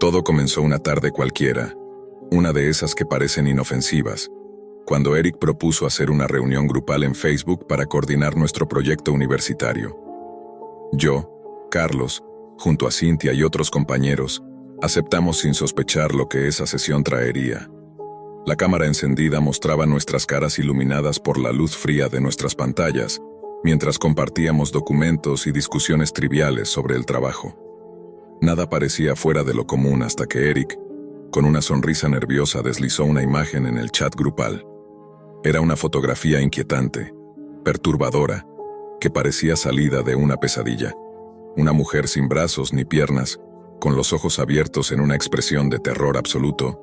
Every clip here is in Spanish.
Todo comenzó una tarde cualquiera, una de esas que parecen inofensivas, cuando Eric propuso hacer una reunión grupal en Facebook para coordinar nuestro proyecto universitario. Yo, Carlos, junto a Cintia y otros compañeros, aceptamos sin sospechar lo que esa sesión traería. La cámara encendida mostraba nuestras caras iluminadas por la luz fría de nuestras pantallas, mientras compartíamos documentos y discusiones triviales sobre el trabajo. Nada parecía fuera de lo común hasta que Eric, con una sonrisa nerviosa, deslizó una imagen en el chat grupal. Era una fotografía inquietante, perturbadora, que parecía salida de una pesadilla. Una mujer sin brazos ni piernas, con los ojos abiertos en una expresión de terror absoluto,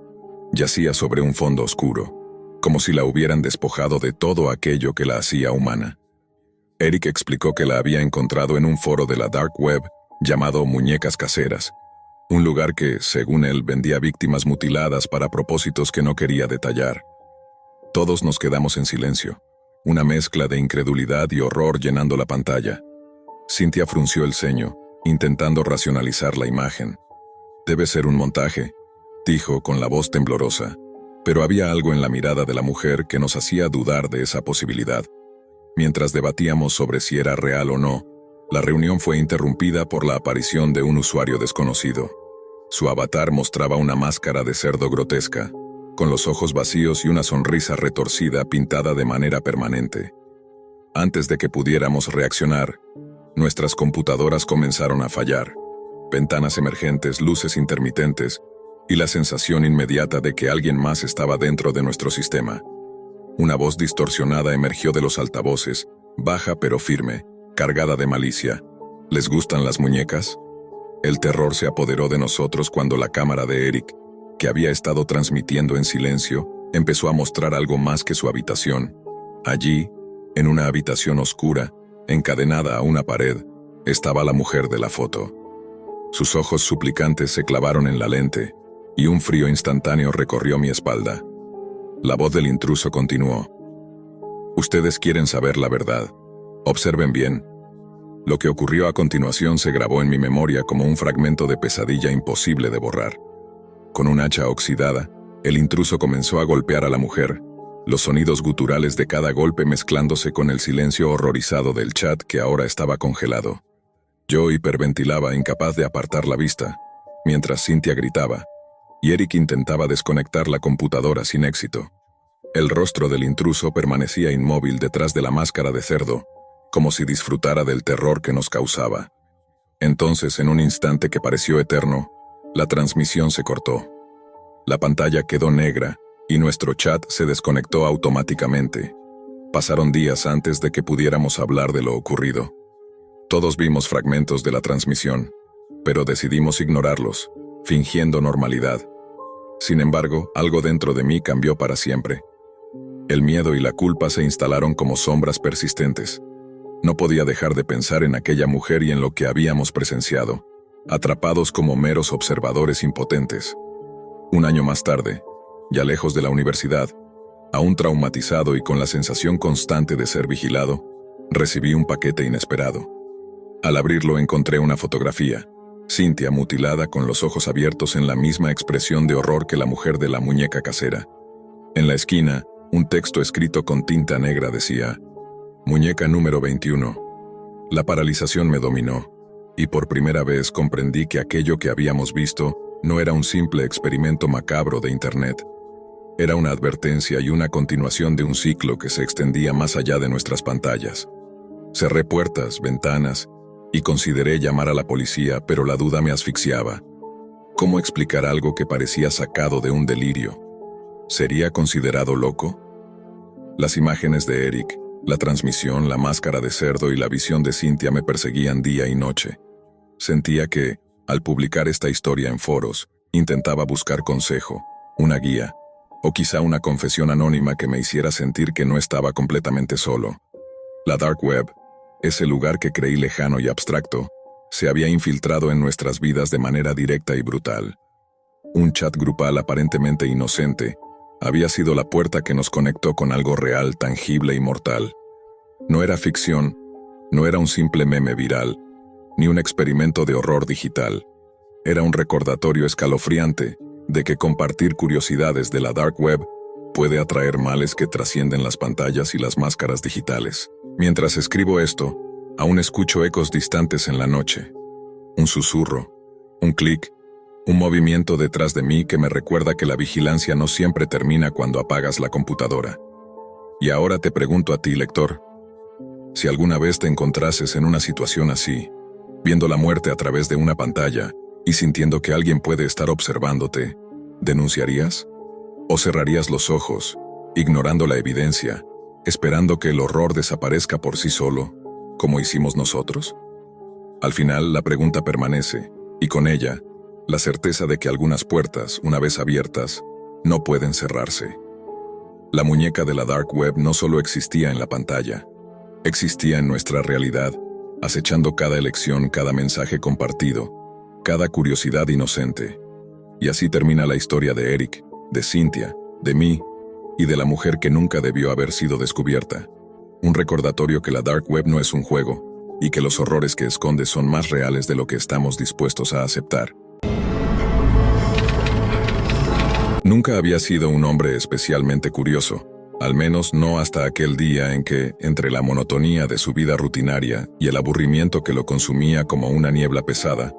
yacía sobre un fondo oscuro, como si la hubieran despojado de todo aquello que la hacía humana. Eric explicó que la había encontrado en un foro de la Dark Web llamado Muñecas Caseras, un lugar que, según él, vendía víctimas mutiladas para propósitos que no quería detallar. Todos nos quedamos en silencio, una mezcla de incredulidad y horror llenando la pantalla. Cintia frunció el ceño, intentando racionalizar la imagen. «Debe ser un montaje», dijo con la voz temblorosa, pero había algo en la mirada de la mujer que nos hacía dudar de esa posibilidad. Mientras debatíamos sobre si era real o no, la reunión fue interrumpida por la aparición de un usuario desconocido. Su avatar mostraba una máscara de cerdo grotesca, con los ojos vacíos y una sonrisa retorcida pintada de manera permanente. Antes de que pudiéramos reaccionar, nuestras computadoras comenzaron a fallar. Ventanas emergentes, luces intermitentes y la sensación inmediata de que alguien más estaba dentro de nuestro sistema. Una voz distorsionada emergió de los altavoces, baja pero firme, cargada de malicia. ¿Les gustan las muñecas? El terror se apoderó de nosotros cuando la cámara de Eric, que había estado transmitiendo en silencio, empezó a mostrar algo más que su habitación. Allí, en una habitación oscura, encadenada a una pared, estaba la mujer de la foto. Sus ojos suplicantes se clavaron en la lente, y un frío instantáneo recorrió mi espalda. La voz del intruso continuó. «Ustedes quieren saber la verdad. Observen bien». Lo que ocurrió a continuación se grabó en mi memoria como un fragmento de pesadilla imposible de borrar. Con un hacha oxidada, el intruso comenzó a golpear a la mujer, los sonidos guturales de cada golpe mezclándose con el silencio horrorizado del chat que ahora estaba congelado. Yo hiperventilaba, incapaz de apartar la vista, mientras Cintia gritaba, y Eric intentaba desconectar la computadora sin éxito. El rostro del intruso permanecía inmóvil detrás de la máscara de cerdo, como si disfrutara del terror que nos causaba. Entonces, en un instante que pareció eterno, la transmisión se cortó. La pantalla quedó negra y nuestro chat se desconectó automáticamente. Pasaron días antes de que pudiéramos hablar de lo ocurrido. Todos vimos fragmentos de la transmisión, pero decidimos ignorarlos, fingiendo normalidad. Sin embargo, algo dentro de mí cambió para siempre. El miedo y la culpa se instalaron como sombras persistentes. No podía dejar de pensar en aquella mujer y en lo que habíamos presenciado, atrapados como meros observadores impotentes. Un año más tarde, ya lejos de la universidad, aún traumatizado y con la sensación constante de ser vigilado, recibí un paquete inesperado. Al abrirlo encontré una fotografía, Cintia mutilada con los ojos abiertos en la misma expresión de horror que la mujer de la muñeca casera. En la esquina, un texto escrito con tinta negra decía, «Muñeca número 21». La paralización me dominó, y por primera vez comprendí que aquello que habíamos visto no era un simple experimento macabro de Internet. Era una advertencia y una continuación de un ciclo que se extendía más allá de nuestras pantallas. Cerré puertas, ventanas, y consideré llamar a la policía, pero la duda me asfixiaba. ¿Cómo explicar algo que parecía sacado de un delirio? ¿Sería considerado loco? Las imágenes de Eric, la transmisión, la máscara de cerdo y la visión de Cintia me perseguían día y noche. Sentía que, al publicar esta historia en foros, intentaba buscar consejo, una guía, o quizá una confesión anónima que me hiciera sentir que no estaba completamente solo. La Dark Web, ese lugar que creí lejano y abstracto, se había infiltrado en nuestras vidas de manera directa y brutal. Un chat grupal aparentemente inocente había sido la puerta que nos conectó con algo real, tangible y mortal. No era ficción, no era un simple meme viral, ni un experimento de horror digital. era un recordatorio escalofriante de que compartir curiosidades de la Dark Web puede atraer males que trascienden las pantallas y las máscaras digitales. Mientras escribo esto, aún escucho ecos distantes en la noche. Un susurro, un clic, un movimiento detrás de mí que me recuerda que la vigilancia no siempre termina cuando apagas la computadora. Y ahora te pregunto a ti, lector, si alguna vez te encontrases en una situación así, viendo la muerte a través de una pantalla y sintiendo que alguien puede estar observándote, ¿denunciarías? ¿O cerrarías los ojos, ignorando la evidencia, esperando que el horror desaparezca por sí solo, como hicimos nosotros? Al final, la pregunta permanece, y con ella, la certeza de que algunas puertas, una vez abiertas, no pueden cerrarse. La muñeca de la Dark Web no solo existía en la pantalla, existía en nuestra realidad, acechando cada elección, cada mensaje compartido, cada curiosidad inocente. Y así termina la historia de Eric, de Cynthia, de mí y de la mujer que nunca debió haber sido descubierta. Un recordatorio que la Dark Web no es un juego y que los horrores que esconde son más reales de lo que estamos dispuestos a aceptar. Nunca había sido un hombre especialmente curioso, al menos no hasta aquel día en que, entre la monotonía de su vida rutinaria y el aburrimiento que lo consumía como una niebla pesada,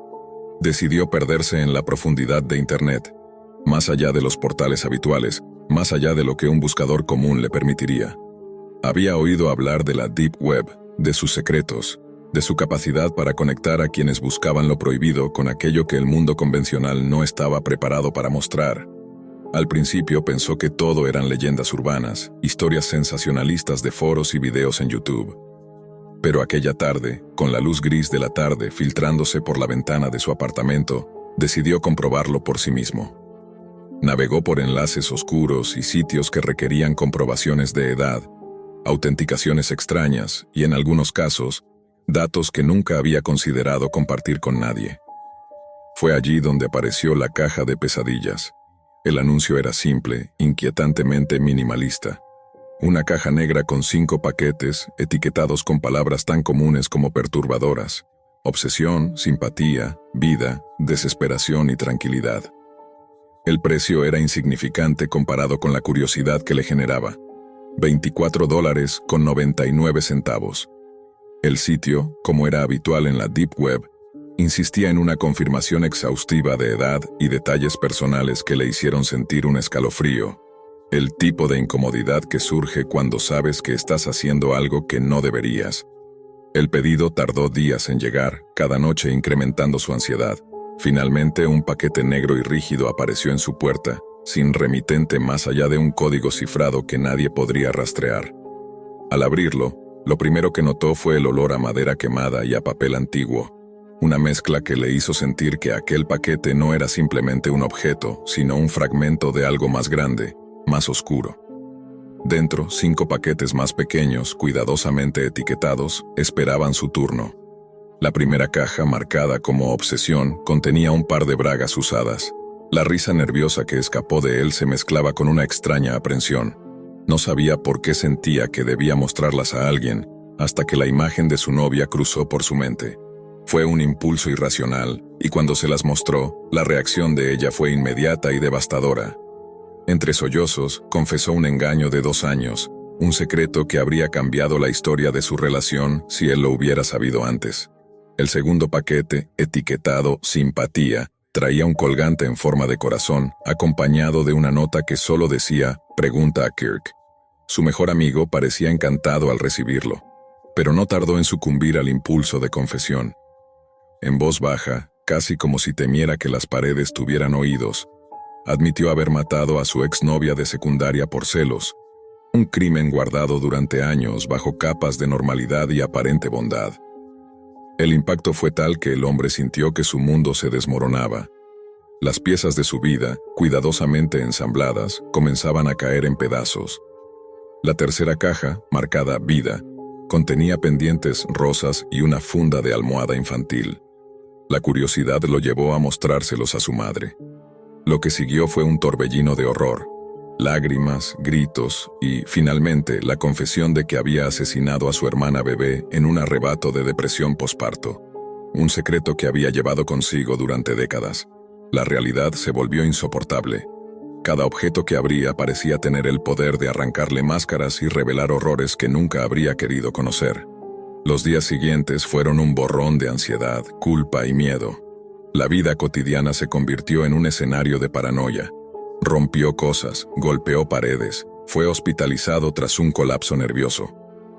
decidió perderse en la profundidad de Internet, más allá de los portales habituales, más allá de lo que un buscador común le permitiría. Había oído hablar de la Deep Web, de sus secretos, de su capacidad para conectar a quienes buscaban lo prohibido con aquello que el mundo convencional no estaba preparado para mostrar. Al principio pensó que todo eran leyendas urbanas, historias sensacionalistas de foros y videos en YouTube. Pero aquella tarde, con la luz gris de la tarde filtrándose por la ventana de su apartamento, decidió comprobarlo por sí mismo. Navegó por enlaces oscuros y sitios que requerían comprobaciones de edad, autenticaciones extrañas y, en algunos casos, datos que nunca había considerado compartir con nadie. Fue allí donde apareció la caja de pesadillas. El anuncio era simple, inquietantemente minimalista. Una caja negra con 5 paquetes, etiquetados con palabras tan comunes como perturbadoras: obsesión, simpatía, vida, desesperación y tranquilidad. El precio era insignificante comparado con la curiosidad que le generaba: $24.99. El sitio, como era habitual en la Deep Web, insistía en una confirmación exhaustiva de edad y detalles personales que le hicieron sentir un escalofrío, el tipo de incomodidad que surge cuando sabes que estás haciendo algo que no deberías. El pedido tardó días en llegar, cada noche incrementando su ansiedad. Finalmente, un paquete negro y rígido apareció en su puerta, sin remitente más allá de un código cifrado que nadie podría rastrear. Al abrirlo, lo primero que notó fue el olor a madera quemada y a papel antiguo, una mezcla que le hizo sentir que aquel paquete no era simplemente un objeto, sino un fragmento de algo más grande, más oscuro. Dentro, 5 paquetes más pequeños, cuidadosamente etiquetados, esperaban su turno. La primera caja, marcada como obsesión, contenía un par de bragas usadas. La risa nerviosa que escapó de él se mezclaba con una extraña aprensión. No sabía por qué sentía que debía mostrarlas a alguien, hasta que la imagen de su novia cruzó por su mente. Fue un impulso irracional, y cuando se las mostró, la reacción de ella fue inmediata y devastadora. Entre sollozos, confesó un engaño de 2 años, un secreto que habría cambiado la historia de su relación si él lo hubiera sabido antes. El segundo paquete, etiquetado simpatía, traía un colgante en forma de corazón, acompañado de una nota que solo decía: pregunta a Kirk. Su mejor amigo parecía encantado al recibirlo, pero no tardó en sucumbir al impulso de confesión. En voz baja, casi como si temiera que las paredes tuvieran oídos, admitió haber matado a su exnovia de secundaria por celos, un crimen guardado durante años bajo capas de normalidad y aparente bondad. El impacto fue tal que el hombre sintió que su mundo se desmoronaba. Las piezas de su vida, cuidadosamente ensambladas, comenzaban a caer en pedazos. La tercera caja, marcada vida, contenía pendientes rosas y una funda de almohada infantil. La curiosidad lo llevó a mostrárselos a su madre. Lo que siguió fue un torbellino de horror, lágrimas, gritos y, finalmente, la confesión de que había asesinado a su hermana bebé en un arrebato de depresión posparto. un secreto que había llevado consigo durante décadas. La realidad se volvió insoportable. Cada objeto que abría parecía tener el poder de arrancarle máscaras y revelar horrores que nunca habría querido conocer. Los días siguientes fueron un borrón de ansiedad, culpa y miedo. La vida cotidiana se convirtió en un escenario de paranoia. Rompió cosas, golpeó paredes, fue hospitalizado tras un colapso nervioso.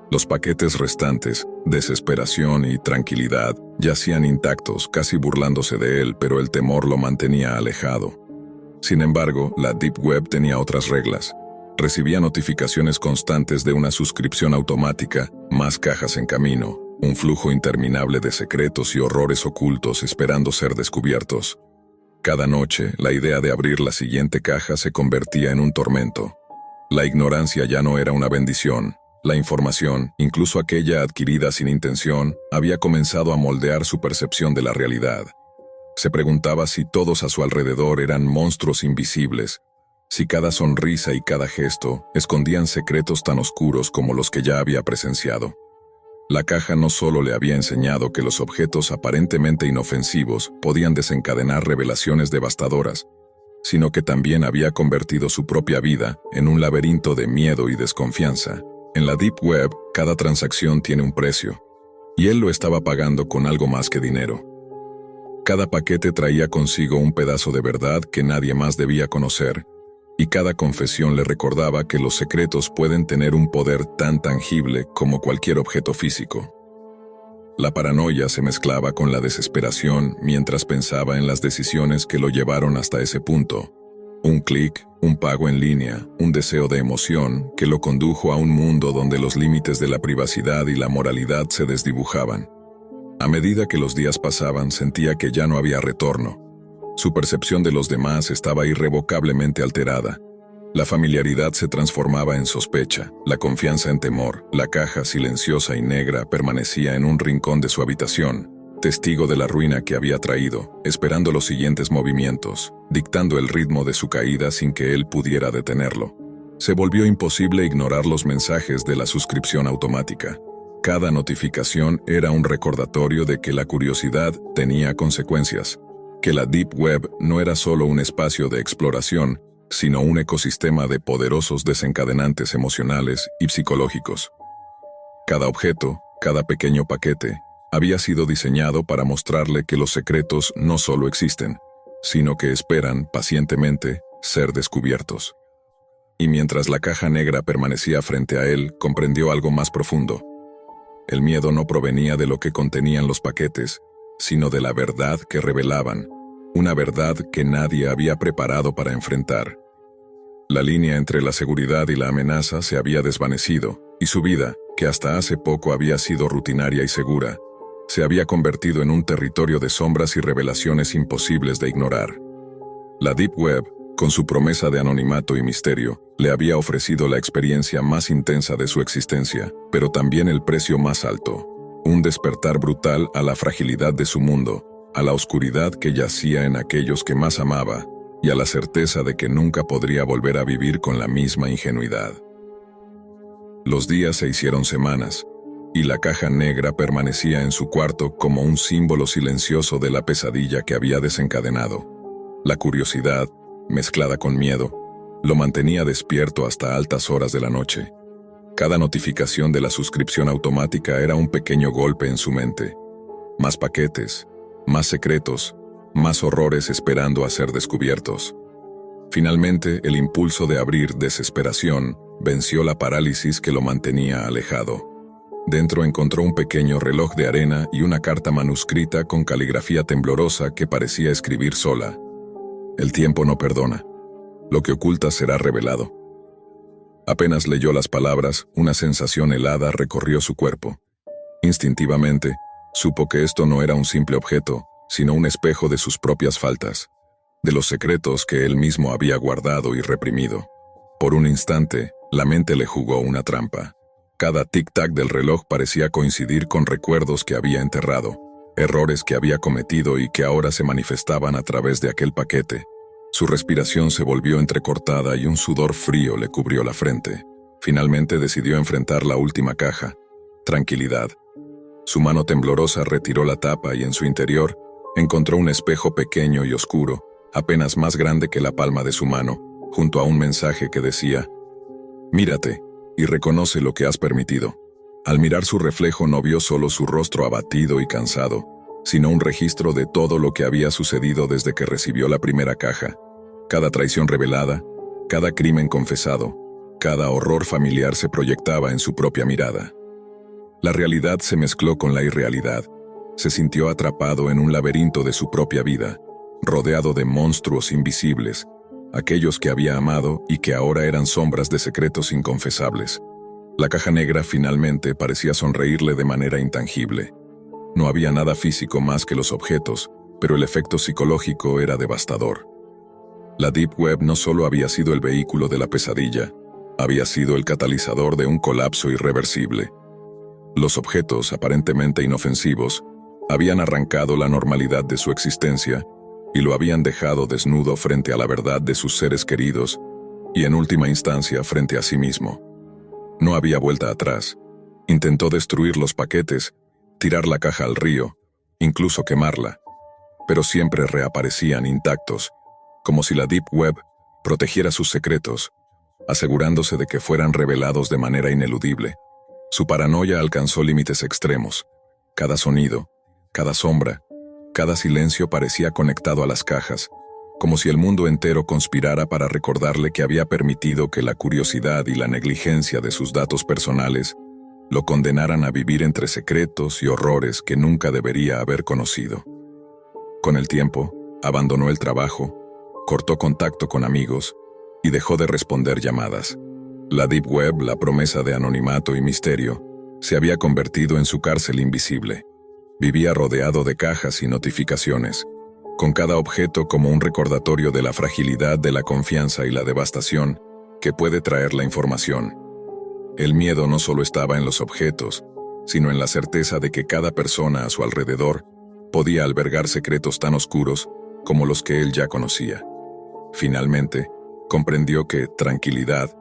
Los paquetes restantes, desesperación y tranquilidad, yacían intactos, casi burlándose de él, pero el temor lo mantenía alejado. Sin embargo, la Deep Web tenía otras reglas. Recibía notificaciones constantes de una suscripción automática, más cajas en camino, un flujo interminable de secretos y horrores ocultos esperando ser descubiertos. Cada noche, la idea de abrir la siguiente caja se convertía en un tormento. La ignorancia ya no era una bendición. La información, incluso aquella adquirida sin intención, había comenzado a moldear su percepción de la realidad. Se preguntaba si todos a su alrededor eran monstruos invisibles, si cada sonrisa y cada gesto escondían secretos tan oscuros como los que ya había presenciado. La caja no solo le había enseñado que los objetos aparentemente inofensivos podían desencadenar revelaciones devastadoras, sino que también había convertido su propia vida en un laberinto de miedo y desconfianza. En la Deep Web, cada transacción tiene un precio, y él lo estaba pagando con algo más que dinero. Cada paquete traía consigo un pedazo de verdad que nadie más debía conocer, y cada confesión le recordaba que los secretos pueden tener un poder tan tangible como cualquier objeto físico. La paranoia se mezclaba con la desesperación mientras pensaba en las decisiones que lo llevaron hasta ese punto. Un clic, un pago en línea, un deseo de emoción que lo condujo a un mundo donde los límites de la privacidad y la moralidad se desdibujaban. A medida que los días pasaban, sentía que ya no había retorno. Su percepción de los demás estaba irrevocablemente alterada. La familiaridad se transformaba en sospecha, la confianza en temor. La caja silenciosa y negra permanecía en un rincón de su habitación, testigo de la ruina que había traído, esperando los siguientes movimientos, dictando el ritmo de su caída sin que él pudiera detenerlo. Se volvió imposible ignorar los mensajes de la suscripción automática. Cada notificación era un recordatorio de que la curiosidad tenía consecuencias, que la Deep Web no era solo un espacio de exploración, sino un ecosistema de poderosos desencadenantes emocionales y psicológicos. Cada objeto, cada pequeño paquete, había sido diseñado para mostrarle que los secretos no solo existen, sino que esperan pacientemente ser descubiertos. Y mientras la caja negra permanecía frente a él, comprendió algo más profundo. El miedo no provenía de lo que contenían los paquetes, sino de la verdad que revelaban, una verdad que nadie había preparado para enfrentar. La línea entre la seguridad y la amenaza se había desvanecido, y su vida, que hasta hace poco había sido rutinaria y segura, se había convertido en un territorio de sombras y revelaciones imposibles de ignorar. La Deep Web, con su promesa de anonimato y misterio, le había ofrecido la experiencia más intensa de su existencia, pero también el precio más alto, un despertar brutal a la fragilidad de su mundo, a la oscuridad que yacía en aquellos que más amaba, y a la certeza de que nunca podría volver a vivir con la misma ingenuidad. Los días se hicieron semanas, y la caja negra permanecía en su cuarto como un símbolo silencioso de la pesadilla que había desencadenado. La curiosidad, mezclada con miedo, lo mantenía despierto hasta altas horas de la noche. Cada notificación de la suscripción automática era un pequeño golpe en su mente. Más paquetes, más secretos, más horrores esperando a ser descubiertos. Finalmente, el impulso de abrir desesperación venció la parálisis que lo mantenía alejado. Dentro encontró un pequeño reloj de arena y una carta manuscrita con caligrafía temblorosa que parecía escribir sola. El tiempo no perdona. Lo que ocultas será revelado. Apenas leyó las palabras, una sensación helada recorrió su cuerpo. Instintivamente, supo que esto no era un simple objeto, sino un espejo de sus propias faltas, de los secretos que él mismo había guardado y reprimido. Por un instante, la mente le jugó una trampa. Cada tic-tac del reloj parecía coincidir con recuerdos que había enterrado, errores que había cometido y que ahora se manifestaban a través de aquel paquete. Su respiración se volvió entrecortada y un sudor frío le cubrió la frente. Finalmente decidió enfrentar la última caja. Tranquilidad. Su mano temblorosa retiró la tapa y en su interior encontró un espejo pequeño y oscuro, apenas más grande que la palma de su mano, junto a un mensaje que decía: «Mírate y reconoce lo que has permitido». Al mirar su reflejo no vio solo su rostro abatido y cansado, sino un registro de todo lo que había sucedido desde que recibió la primera caja. Cada traición revelada, cada crimen confesado, cada horror familiar se proyectaba en su propia mirada. La realidad se mezcló con la irrealidad. Se sintió atrapado en un laberinto de su propia vida, rodeado de monstruos invisibles, aquellos que había amado y que ahora eran sombras de secretos inconfesables. La caja negra finalmente parecía sonreírle de manera intangible. No había nada físico más que los objetos, pero el efecto psicológico era devastador. La Deep Web no solo había sido el vehículo de la pesadilla, había sido el catalizador de un colapso irreversible. Los objetos, aparentemente inofensivos, habían arrancado la normalidad de su existencia y lo habían dejado desnudo frente a la verdad de sus seres queridos y, en última instancia, frente a sí mismo. No había vuelta atrás. Intentó destruir los paquetes, tirar la caja al río, incluso quemarla, pero siempre reaparecían intactos, como si la Deep Web protegiera sus secretos, asegurándose de que fueran revelados de manera ineludible. Su paranoia alcanzó límites extremos. Cada sonido, cada sombra, cada silencio parecía conectado a las cajas, como si el mundo entero conspirara para recordarle que había permitido que la curiosidad y la negligencia de sus datos personales lo condenaran a vivir entre secretos y horrores que nunca debería haber conocido. Con el tiempo, abandonó el trabajo, cortó contacto con amigos y dejó de responder llamadas. La Deep Web, la promesa de anonimato y misterio, se había convertido en su cárcel invisible. Vivía rodeado de cajas y notificaciones, con cada objeto como un recordatorio de la fragilidad de la confianza y la devastación que puede traer la información. El miedo no solo estaba en los objetos, sino en la certeza de que cada persona a su alrededor podía albergar secretos tan oscuros como los que él ya conocía. Finalmente, comprendió que tranquilidad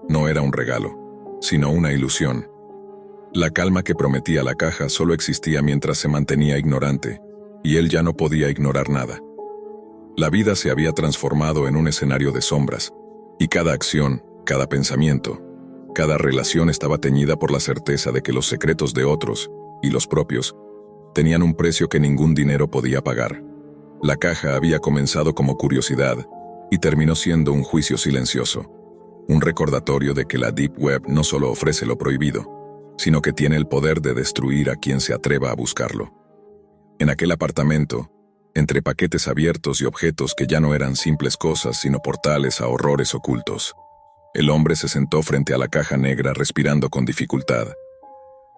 no era un regalo, sino una ilusión. La calma que prometía la caja solo existía mientras se mantenía ignorante, y él ya no podía ignorar nada. La vida se había transformado en un escenario de sombras, y cada acción, cada pensamiento, cada relación estaba teñida por la certeza de que los secretos de otros, y los propios, tenían un precio que ningún dinero podía pagar. La caja había comenzado como curiosidad, y terminó siendo un juicio silencioso, un recordatorio de que la Deep Web no solo ofrece lo prohibido, sino que tiene el poder de destruir a quien se atreva a buscarlo. En aquel apartamento, entre paquetes abiertos y objetos que ya no eran simples cosas sino portales a horrores ocultos, el hombre se sentó frente a la caja negra respirando con dificultad.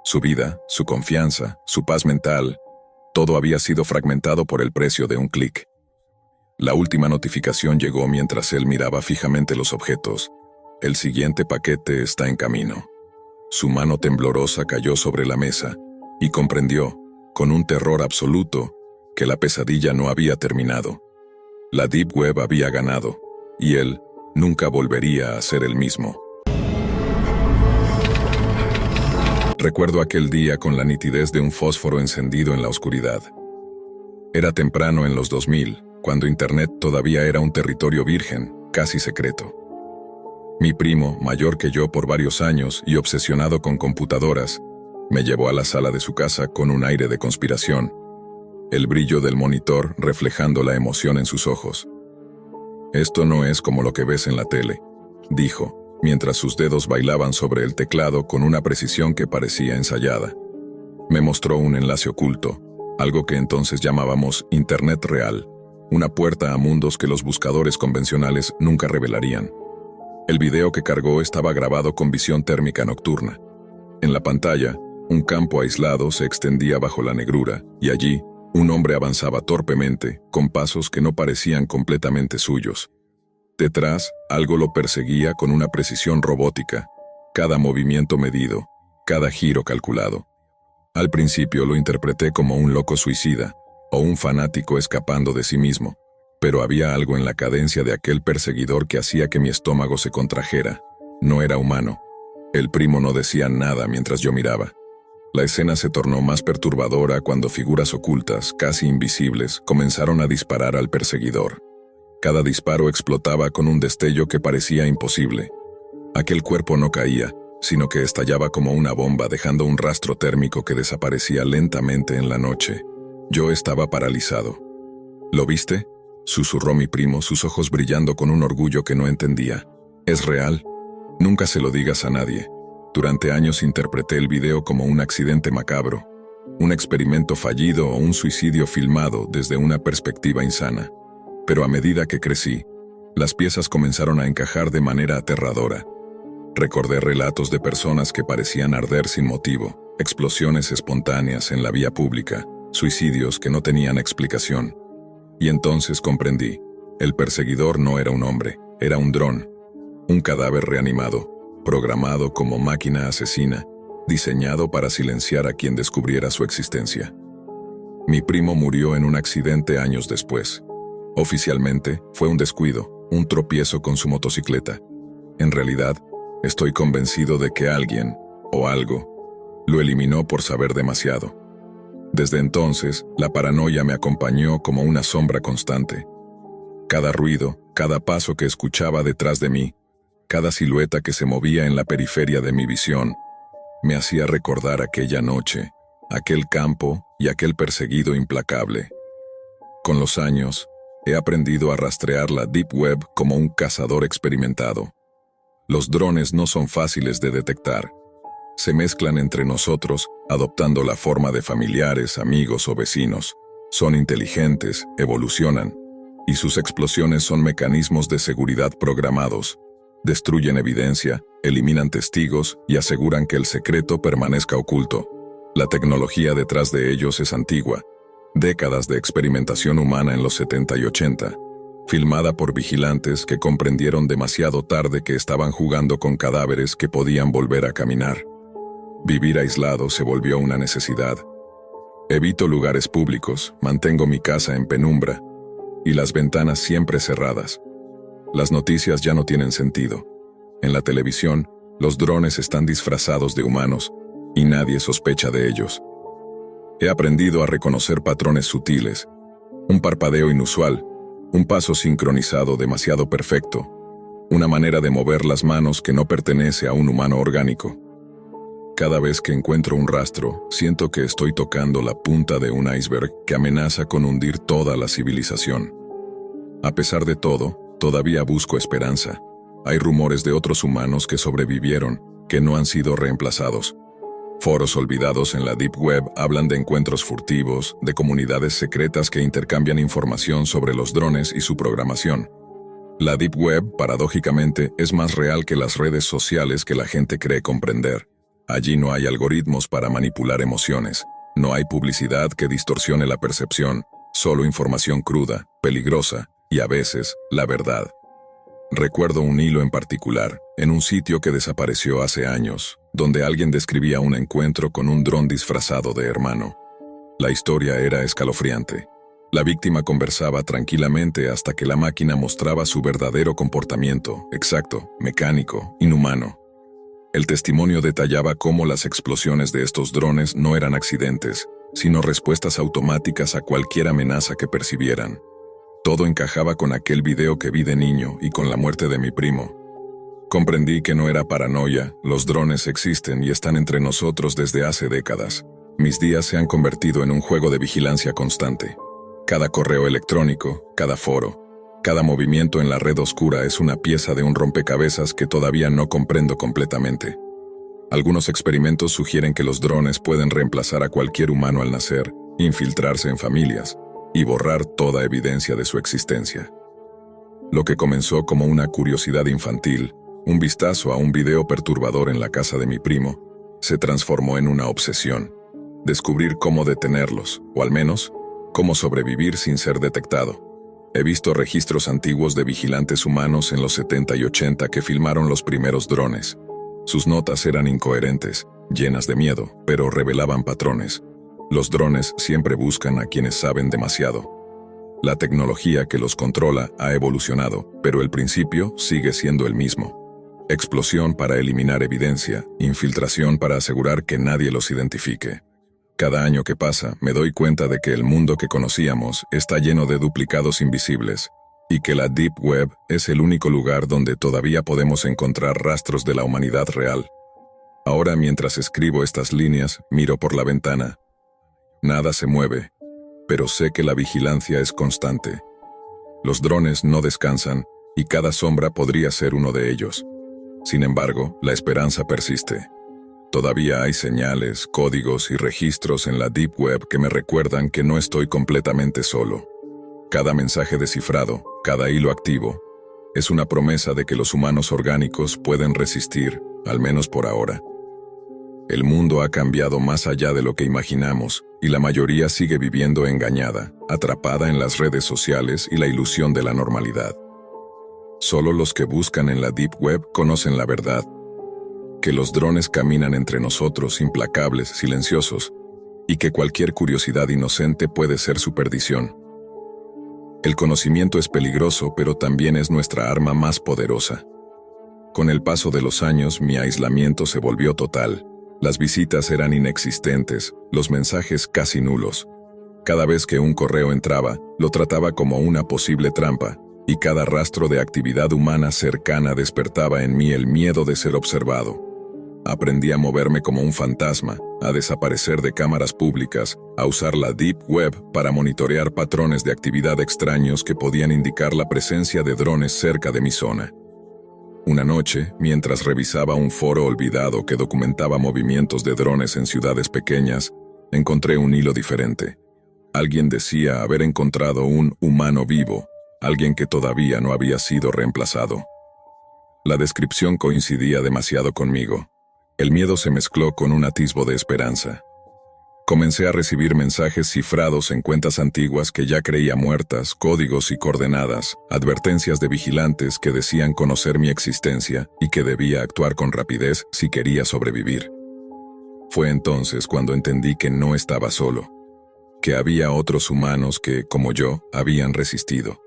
Su vida, su confianza, su paz mental, todo había sido fragmentado por el precio de un clic. La última notificación llegó mientras él miraba fijamente los objetos. El siguiente paquete está en camino. Su mano temblorosa cayó sobre la mesa y comprendió, con un terror absoluto, que la pesadilla no había terminado. La Deep Web había ganado, y él nunca volvería a ser el mismo. Recuerdo aquel día con la nitidez de un fósforo encendido en la oscuridad. Era temprano en los 2000, cuando Internet todavía era un territorio virgen, casi secreto. Mi primo, mayor que yo por varios años y obsesionado con computadoras, me llevó a la sala de su casa con un aire de conspiración, el brillo del monitor reflejando la emoción en sus ojos. «Esto no es como lo que ves en la tele», dijo, mientras sus dedos bailaban sobre el teclado con una precisión que parecía ensayada. Me mostró un enlace oculto, algo que entonces llamábamos Internet real, una puerta a mundos que los buscadores convencionales nunca revelarían. El video que cargó estaba grabado con visión térmica nocturna. En la pantalla, un campo aislado se extendía bajo la negrura, y allí, un hombre avanzaba torpemente, con pasos que no parecían completamente suyos. Detrás, algo lo perseguía con una precisión robótica, cada movimiento medido, cada giro calculado. Al principio lo interpreté como un loco suicida, o un fanático escapando de sí mismo, pero había algo en la cadencia de aquel perseguidor que hacía que mi estómago se contrajera. No era humano. El primo no decía nada mientras yo miraba. La escena se tornó más perturbadora cuando figuras ocultas, casi invisibles, comenzaron a disparar al perseguidor. Cada disparo explotaba con un destello que parecía imposible. Aquel cuerpo no caía, sino que estallaba como una bomba, dejando un rastro térmico que desaparecía lentamente en la noche. Yo estaba paralizado. ¿Lo viste?, susurró mi primo, sus ojos brillando con un orgullo que no entendía. ¿Es real? Nunca se lo digas a nadie. Durante años interpreté el video como un accidente macabro, un experimento fallido o un suicidio filmado desde una perspectiva insana. Pero a medida que crecí, las piezas comenzaron a encajar de manera aterradora. Recordé relatos de personas que parecían arder sin motivo, explosiones espontáneas en la vía pública, suicidios que no tenían explicación. Y entonces comprendí, el perseguidor no era un hombre, era un dron, un cadáver reanimado, programado como máquina asesina, diseñado para silenciar a quien descubriera su existencia. Mi primo murió en un accidente años después. Oficialmente, fue un descuido, un tropiezo con su motocicleta. En realidad, estoy convencido de que alguien, o algo, lo eliminó por saber demasiado. Desde entonces, la paranoia me acompañó como una sombra constante. Cada ruido, cada paso que escuchaba detrás de mí, cada silueta que se movía en la periferia de mi visión, me hacía recordar aquella noche, aquel campo y aquel perseguido implacable. Con los años, he aprendido a rastrear la Deep Web como un cazador experimentado. Los drones no son fáciles de detectar. Se mezclan entre nosotros, adoptando la forma de familiares, amigos o vecinos. Son inteligentes, evolucionan, y sus explosiones son mecanismos de seguridad programados. Destruyen evidencia, eliminan testigos y aseguran que el secreto permanezca oculto. La tecnología detrás de ellos es antigua. Décadas de experimentación humana en los 70 y 80, filmada por vigilantes que comprendieron demasiado tarde que estaban jugando con cadáveres que podían volver a caminar. Vivir aislado se volvió una necesidad. Evito lugares públicos, mantengo mi casa en penumbra y las ventanas siempre cerradas. Las noticias ya no tienen sentido. En la televisión, los drones están disfrazados de humanos y nadie sospecha de ellos. He aprendido a reconocer patrones sutiles, un parpadeo inusual, un paso sincronizado demasiado perfecto, una manera de mover las manos que no pertenece a un humano orgánico. Cada vez que encuentro un rastro, siento que estoy tocando la punta de un iceberg que amenaza con hundir toda la civilización. A pesar de todo, todavía busco esperanza. Hay rumores de otros humanos que sobrevivieron, que no han sido reemplazados. Foros olvidados en la Deep Web hablan de encuentros furtivos, de comunidades secretas que intercambian información sobre los drones y su programación. La Deep Web, paradójicamente, es más real que las redes sociales que la gente cree comprender. Allí no hay algoritmos para manipular emociones, no hay publicidad que distorsione la percepción, solo información cruda, peligrosa, y a veces, la verdad. Recuerdo un hilo en particular, en un sitio que desapareció hace años, donde alguien describía un encuentro con un dron disfrazado de hermano. La historia era escalofriante. La víctima conversaba tranquilamente hasta que la máquina mostraba su verdadero comportamiento, exacto, mecánico, inhumano. El testimonio detallaba cómo las explosiones de estos drones no eran accidentes, sino respuestas automáticas a cualquier amenaza que percibieran. Todo encajaba con aquel video que vi de niño y con la muerte de mi primo. Comprendí que no era paranoia, los drones existen y están entre nosotros desde hace décadas. Mis días se han convertido en un juego de vigilancia constante. Cada correo electrónico, cada foro, cada movimiento en la red oscura es una pieza de un rompecabezas que todavía no comprendo completamente. Algunos experimentos sugieren que los drones pueden reemplazar a cualquier humano al nacer, infiltrarse en familias y borrar toda evidencia de su existencia. Lo que comenzó como una curiosidad infantil, un vistazo a un video perturbador en la casa de mi primo, se transformó en una obsesión. Descubrir cómo detenerlos, o al menos, cómo sobrevivir sin ser detectado. He visto registros antiguos de vigilantes humanos en los 70 y 80 que filmaron los primeros drones. Sus notas eran incoherentes, llenas de miedo, pero revelaban patrones. Los drones siempre buscan a quienes saben demasiado. La tecnología que los controla ha evolucionado, pero el principio sigue siendo el mismo. explosión para eliminar evidencia, infiltración para asegurar que nadie los identifique. Cada año que pasa, me doy cuenta de que el mundo que conocíamos está lleno de duplicados invisibles, y que la Deep Web es el único lugar donde todavía podemos encontrar rastros de la humanidad real. Ahora, mientras escribo estas líneas, miro por la ventana. Nada se mueve, pero sé que la vigilancia es constante. Los drones no descansan, y cada sombra podría ser uno de ellos. Sin embargo, la esperanza persiste. Todavía hay señales, códigos y registros en la Deep Web que me recuerdan que no estoy completamente solo. Cada mensaje descifrado, cada hilo activo, es una promesa de que los humanos orgánicos pueden resistir, al menos por ahora. El mundo ha cambiado más allá de lo que imaginamos, y la mayoría sigue viviendo engañada, atrapada en las redes sociales y la ilusión de la normalidad. Solo los que buscan en la Deep Web conocen la verdad, que los drones caminan entre nosotros implacables, silenciosos, y que cualquier curiosidad inocente puede ser su perdición. El conocimiento es peligroso, pero también es nuestra arma más poderosa. Con el paso de los años, mi aislamiento se volvió total. Las visitas eran inexistentes, los mensajes casi nulos. Cada vez que un correo entraba, lo trataba como una posible trampa, y cada rastro de actividad humana cercana despertaba en mí el miedo de ser observado. Aprendí a moverme como un fantasma, a desaparecer de cámaras públicas, a usar la Deep Web para monitorear patrones de actividad extraños que podían indicar la presencia de drones cerca de mi zona. Una noche, mientras revisaba un foro olvidado que documentaba movimientos de drones en ciudades pequeñas, encontré un hilo diferente. Alguien decía haber encontrado un humano vivo, alguien que todavía no había sido reemplazado. La descripción coincidía demasiado conmigo. El miedo se mezcló con un atisbo de esperanza. Comencé a recibir mensajes cifrados en cuentas antiguas que ya creía muertas, códigos y coordenadas, advertencias de vigilantes que decían conocer mi existencia y que debía actuar con rapidez si quería sobrevivir. Fue entonces cuando entendí que no estaba solo, que había otros humanos que, como yo, habían resistido,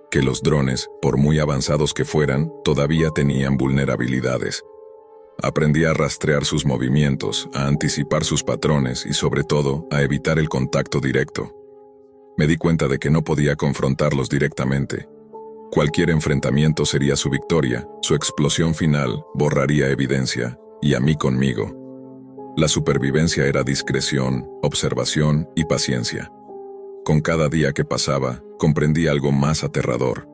que los drones, por muy avanzados que fueran, todavía tenían vulnerabilidades. Aprendí a rastrear sus movimientos, a anticipar sus patrones y sobre todo a evitar el contacto directo. Me di cuenta de que no podía confrontarlos directamente. Cualquier enfrentamiento sería su victoria, su explosión final borraría evidencia, y a mí conmigo. La supervivencia era discreción, observación y paciencia. Con cada día que pasaba, comprendí algo más aterrador.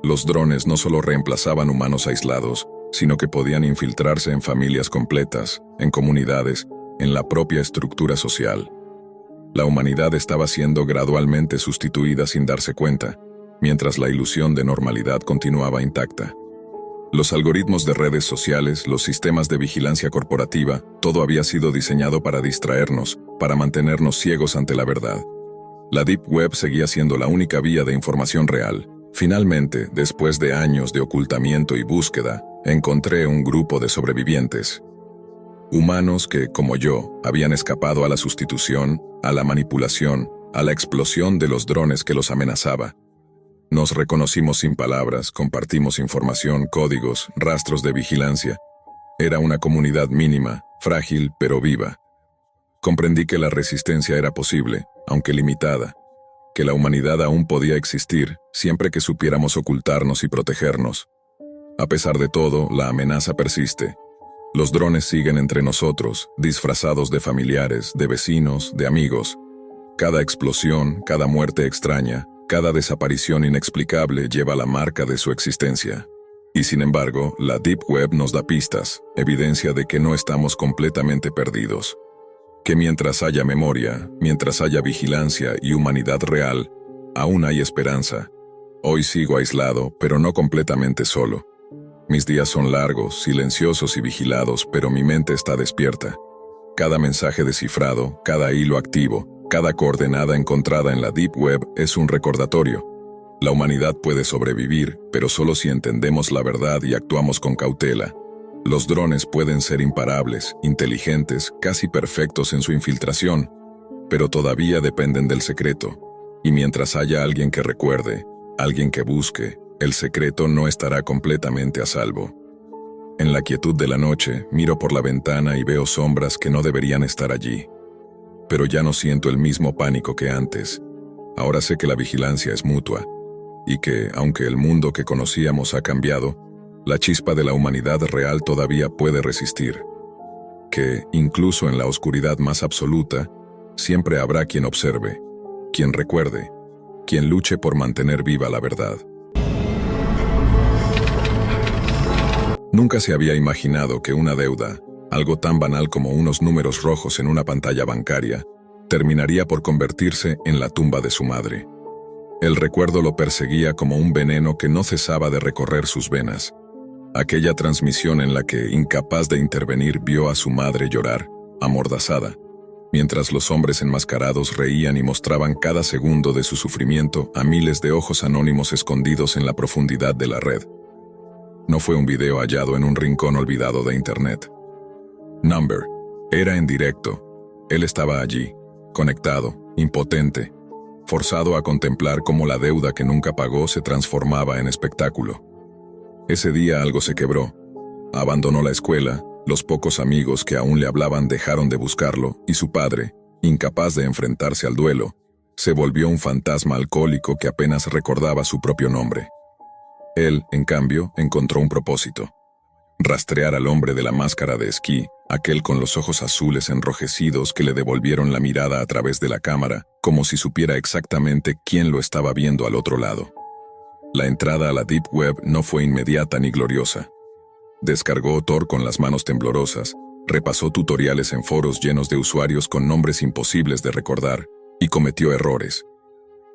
Los drones no solo reemplazaban humanos aislados, sino que podían infiltrarse en familias completas, en comunidades, en la propia estructura social. La humanidad estaba siendo gradualmente sustituida sin darse cuenta, mientras la ilusión de normalidad continuaba intacta. Los algoritmos de redes sociales, los sistemas de vigilancia corporativa, todo había sido diseñado para distraernos, para mantenernos ciegos ante la verdad. La Deep Web seguía siendo la única vía de información real. Finalmente, después de años de ocultamiento y búsqueda, encontré un grupo de sobrevivientes. Humanos que, como yo, habían escapado a la sustitución, a la manipulación, a la explosión de los drones que los amenazaba. Nos reconocimos sin palabras, compartimos información, códigos, rastros de vigilancia. Era una comunidad mínima, frágil pero viva. Comprendí que la resistencia era posible, aunque limitada, que la humanidad aún podía existir siempre que supiéramos ocultarnos y protegernos. A pesar de todo, la amenaza persiste. Los drones siguen entre nosotros, disfrazados de familiares, de vecinos, de amigos. Cada explosión, cada muerte extraña, cada desaparición inexplicable lleva la marca de su existencia. Y sin embargo, la Deep Web nos da pistas, evidencia de que no estamos completamente perdidos. Que mientras haya memoria, mientras haya vigilancia y humanidad real, aún hay esperanza. Hoy sigo aislado, pero no completamente solo. Mis días son largos, silenciosos y vigilados, pero mi mente está despierta. Cada mensaje descifrado, cada hilo activo, cada coordenada encontrada en la Deep Web es un recordatorio. La humanidad puede sobrevivir, pero solo si entendemos la verdad y actuamos con cautela. Los drones pueden ser imparables, inteligentes, casi perfectos en su infiltración, pero todavía dependen del secreto. Y mientras haya alguien que recuerde, alguien que busque, el secreto no estará completamente a salvo. En la quietud de la noche, miro por la ventana y veo sombras que no deberían estar allí. Pero ya no siento el mismo pánico que antes. Ahora sé que la vigilancia es mutua, y que, aunque el mundo que conocíamos ha cambiado, la chispa de la humanidad real todavía puede resistir. Que, incluso en la oscuridad más absoluta, siempre habrá quien observe, quien recuerde, quien luche por mantener viva la verdad. Nunca se había imaginado que una deuda, algo tan banal como unos números rojos en una pantalla bancaria, terminaría por convertirse en la tumba de su madre. El recuerdo lo perseguía como un veneno que no cesaba de recorrer sus venas. Aquella transmisión en la que, incapaz de intervenir, vio a su madre llorar, amordazada, mientras los hombres enmascarados reían y mostraban cada segundo de su sufrimiento a miles de ojos anónimos escondidos en la profundidad de la red. No fue un video hallado en un rincón olvidado de Internet. Number era en directo. Él estaba allí, conectado, impotente, forzado a contemplar cómo la deuda que nunca pagó se transformaba en espectáculo. Ese día algo se quebró. Abandonó la escuela, los pocos amigos que aún le hablaban dejaron de buscarlo, y su padre, incapaz de enfrentarse al duelo, se volvió un fantasma alcohólico que apenas recordaba su propio nombre. Él, en cambio, encontró un propósito: rastrear al hombre de la máscara de esquí, aquel con los ojos azules enrojecidos que le devolvieron la mirada a través de la cámara, como si supiera exactamente quién lo estaba viendo al otro lado. La entrada a la Deep Web no fue inmediata ni gloriosa. Descargó Tor con las manos temblorosas, repasó tutoriales en foros llenos de usuarios con nombres imposibles de recordar, y cometió errores.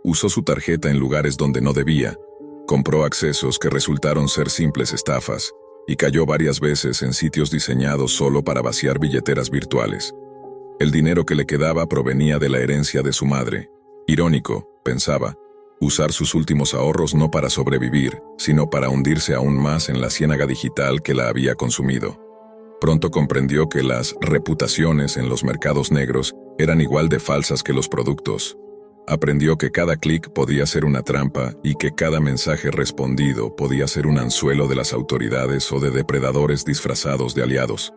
Usó su tarjeta en lugares donde no debía, compró accesos que resultaron ser simples estafas, y cayó varias veces en sitios diseñados solo para vaciar billeteras virtuales. El dinero que le quedaba provenía de la herencia de su madre. Irónico, pensaba, usar sus últimos ahorros no para sobrevivir, sino para hundirse aún más en la ciénaga digital que la había consumido. Pronto comprendió que las reputaciones en los mercados negros eran igual de falsas que los productos. Aprendió que cada clic podía ser una trampa y que cada mensaje respondido podía ser un anzuelo de las autoridades o de depredadores disfrazados de aliados.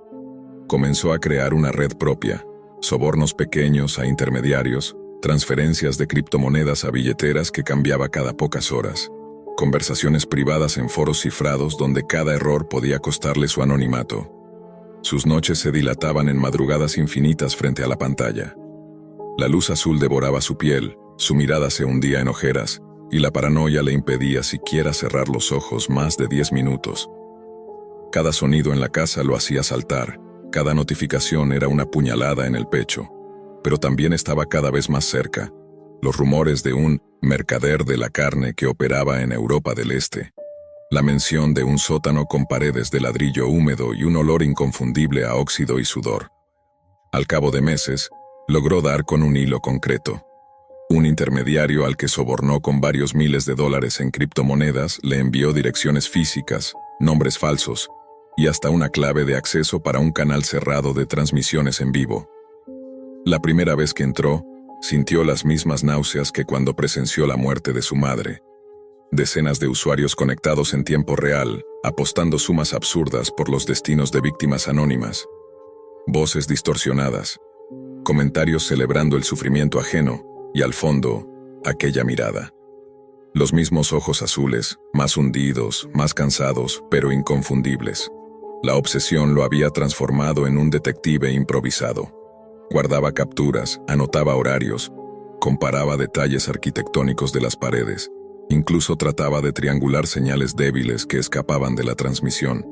Comenzó a crear una red propia, sobornos pequeños a intermediarios, transferencias de criptomonedas a billeteras que cambiaba cada pocas horas, conversaciones privadas en foros cifrados donde cada error podía costarle su anonimato. Sus noches se dilataban en madrugadas infinitas frente a la pantalla. La luz azul devoraba su piel, su mirada se hundía en ojeras, y la paranoia le impedía siquiera cerrar los ojos más de 10 minutos. Cada sonido en la casa lo hacía saltar, cada notificación era una puñalada en el pecho, pero también estaba cada vez más cerca, los rumores de un mercader de la carne que operaba en Europa del Este, la mención de un sótano con paredes de ladrillo húmedo y un olor inconfundible a óxido y sudor. Al cabo de meses, logró dar con un hilo concreto. Un intermediario al que sobornó con varios miles de dólares en criptomonedas le envió direcciones físicas, nombres falsos, y hasta una clave de acceso para un canal cerrado de transmisiones en vivo. La primera vez que entró, sintió las mismas náuseas que cuando presenció la muerte de su madre. Decenas de usuarios conectados en tiempo real, apostando sumas absurdas por los destinos de víctimas anónimas. Voces distorsionadas, comentarios celebrando el sufrimiento ajeno, y al fondo, aquella mirada. Los mismos ojos azules, más hundidos, más cansados, pero inconfundibles. La obsesión lo había transformado en un detective improvisado. Guardaba capturas, anotaba horarios, comparaba detalles arquitectónicos de las paredes, incluso trataba de triangular señales débiles que escapaban de la transmisión.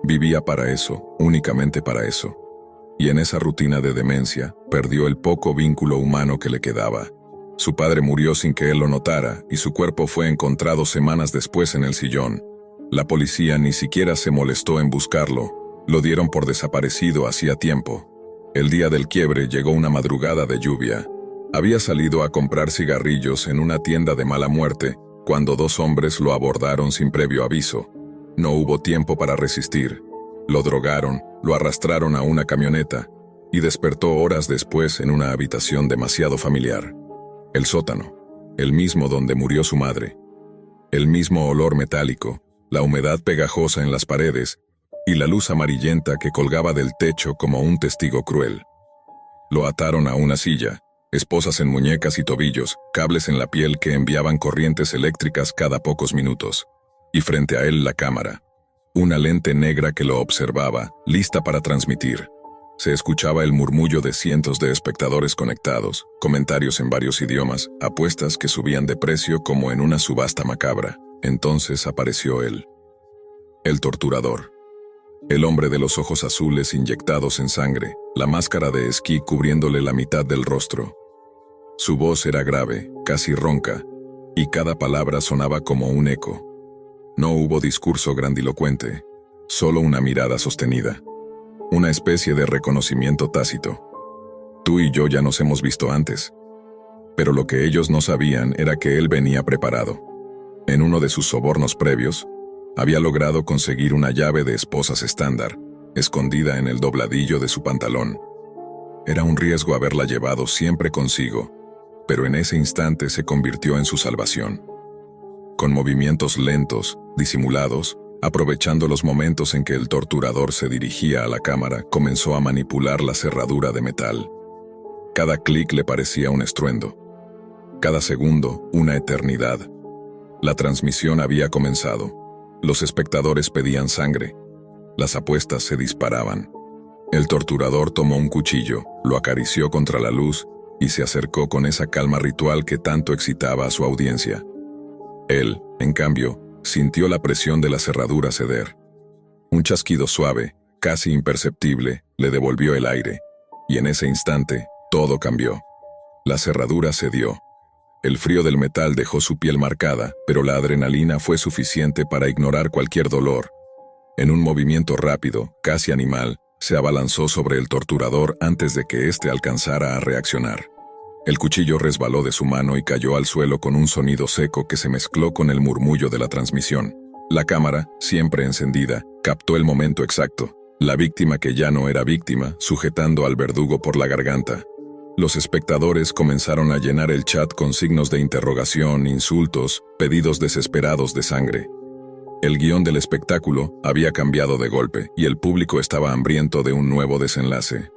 Vivía para eso, únicamente para eso. Y en esa rutina de demencia, perdió el poco vínculo humano que le quedaba. Su padre murió sin que él lo notara, y su cuerpo fue encontrado semanas después en el sillón. La policía ni siquiera se molestó en buscarlo, lo dieron por desaparecido hacía tiempo. El día del quiebre llegó una madrugada de lluvia. Había salido a comprar cigarrillos en una tienda de mala muerte, cuando dos hombres lo abordaron sin previo aviso. No hubo tiempo para resistir. Lo drogaron, lo arrastraron a una camioneta, y despertó horas después en una habitación demasiado familiar. El sótano, el mismo donde murió su madre. El mismo olor metálico, la humedad pegajosa en las paredes, y la luz amarillenta que colgaba del techo como un testigo cruel. Lo ataron a una silla, esposas en muñecas y tobillos, cables en la piel que enviaban corrientes eléctricas cada pocos minutos. Y frente a él la cámara. Una lente negra que lo observaba, lista para transmitir. Se escuchaba el murmullo de cientos de espectadores conectados, comentarios en varios idiomas, apuestas que subían de precio como en una subasta macabra. Entonces apareció él. El torturador. El hombre de los ojos azules inyectados en sangre, la máscara de esquí cubriéndole la mitad del rostro. Su voz era grave, casi ronca, y cada palabra sonaba como un eco. No hubo discurso grandilocuente, solo una mirada sostenida. Una especie de reconocimiento tácito. Tú y yo ya nos hemos visto antes. Pero lo que ellos no sabían era que él venía preparado. En uno de sus sobornos previos, había logrado conseguir una llave de esposas estándar, escondida en el dobladillo de su pantalón. Era un riesgo haberla llevado siempre consigo, pero en ese instante se convirtió en su salvación. Con movimientos lentos, disimulados, aprovechando los momentos en que el torturador se dirigía a la cámara, comenzó a manipular la cerradura de metal. Cada clic le parecía un estruendo. Cada segundo, una eternidad. La transmisión había comenzado. Los espectadores pedían sangre. Las apuestas se disparaban. El torturador tomó un cuchillo, lo acarició contra la luz y se acercó con esa calma ritual que tanto excitaba a su audiencia. Él, en cambio, sintió la presión de la cerradura ceder. Un chasquido suave, casi imperceptible, le devolvió el aire, y en ese instante, todo cambió. La cerradura cedió. El frío del metal dejó su piel marcada, pero la adrenalina fue suficiente para ignorar cualquier dolor. En un movimiento rápido, casi animal, se abalanzó sobre el torturador antes de que éste alcanzara a reaccionar. El cuchillo resbaló de su mano y cayó al suelo con un sonido seco que se mezcló con el murmullo de la transmisión. La cámara, siempre encendida, captó el momento exacto. La víctima que ya no era víctima, sujetando al verdugo por la garganta. Los espectadores comenzaron a llenar el chat con signos de interrogación, insultos, pedidos desesperados de sangre. El guión del espectáculo había cambiado de golpe y el público estaba hambriento de un nuevo desenlace.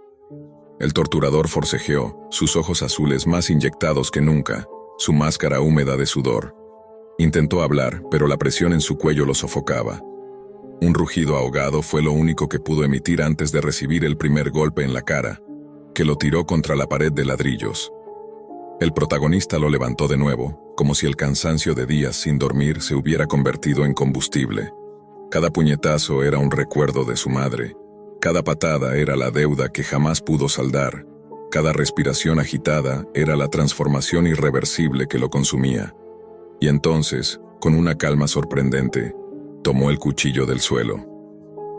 El torturador forcejeó, sus ojos azules más inyectados que nunca, su máscara húmeda de sudor. Intentó hablar, pero la presión en su cuello lo sofocaba. Un rugido ahogado fue lo único que pudo emitir antes de recibir el primer golpe en la cara, que lo tiró contra la pared de ladrillos. El protagonista lo levantó de nuevo, como si el cansancio de días sin dormir se hubiera convertido en combustible. Cada puñetazo era un recuerdo de su madre. Cada patada era la deuda que jamás pudo saldar. Cada respiración agitada era la transformación irreversible que lo consumía. Y entonces, con una calma sorprendente, tomó el cuchillo del suelo.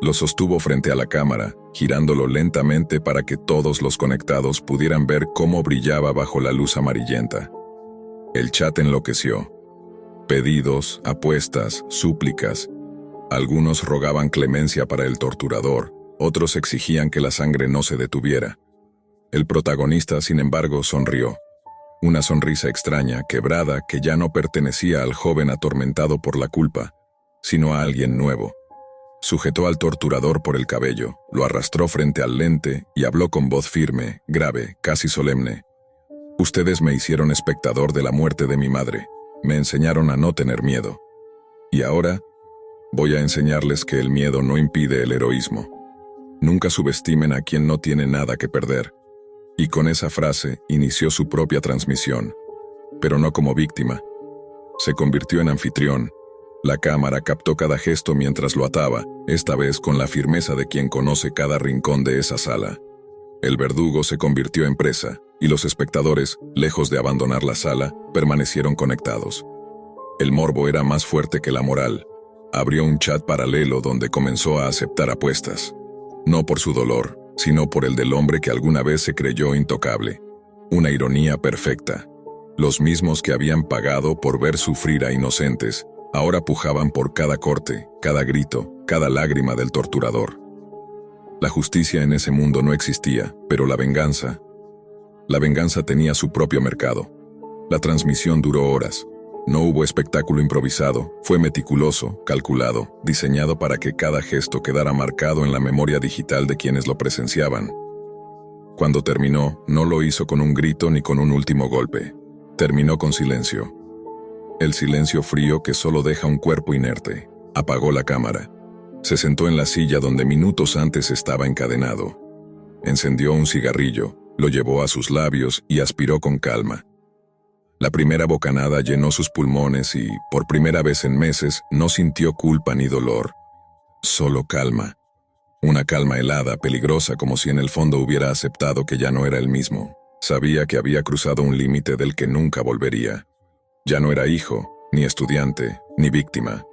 Lo sostuvo frente a la cámara, girándolo lentamente para que todos los conectados pudieran ver cómo brillaba bajo la luz amarillenta. El chat enloqueció. Pedidos, apuestas, súplicas. Algunos rogaban clemencia para el torturador, otros exigían que la sangre no se detuviera. El protagonista, sin embargo, sonrió. Una sonrisa extraña, quebrada, que ya no pertenecía al joven atormentado por la culpa, sino a alguien nuevo. Sujetó al torturador por el cabello, lo arrastró frente al lente y habló con voz firme, grave, casi solemne. Ustedes me hicieron espectador de la muerte de mi madre, me enseñaron a no tener miedo. Y ahora, voy a enseñarles que el miedo no impide el heroísmo. Nunca subestimen a quien no tiene nada que perder. Y con esa frase inició su propia transmisión, pero no como víctima. Se convirtió en anfitrión. La cámara captó cada gesto mientras lo ataba, esta vez con la firmeza de quien conoce cada rincón de esa sala. El verdugo se convirtió en presa, y los espectadores, lejos de abandonar la sala, permanecieron conectados. El morbo era más fuerte que la moral. Abrió un chat paralelo donde comenzó a aceptar apuestas. No por su dolor, sino por el del hombre que alguna vez se creyó intocable. Una ironía perfecta. Los mismos que habían pagado por ver sufrir a inocentes, ahora pujaban por cada corte, cada grito, cada lágrima del torturador. La justicia en ese mundo no existía, pero la venganza tenía su propio mercado. La transmisión duró horas. No hubo espectáculo improvisado, fue meticuloso, calculado, diseñado para que cada gesto quedara marcado en la memoria digital de quienes lo presenciaban. Cuando terminó, no lo hizo con un grito ni con un último golpe. Terminó con silencio. El silencio frío que solo deja un cuerpo inerte. Apagó la cámara. Se sentó en la silla donde minutos antes estaba encadenado. Encendió un cigarrillo, lo llevó a sus labios y aspiró con calma. La primera bocanada llenó sus pulmones y, por primera vez en meses, no sintió culpa ni dolor. Solo calma. Una calma helada, peligrosa, como si en el fondo hubiera aceptado que ya no era el mismo. Sabía que había cruzado un límite del que nunca volvería. Ya no era hijo, ni estudiante, ni víctima.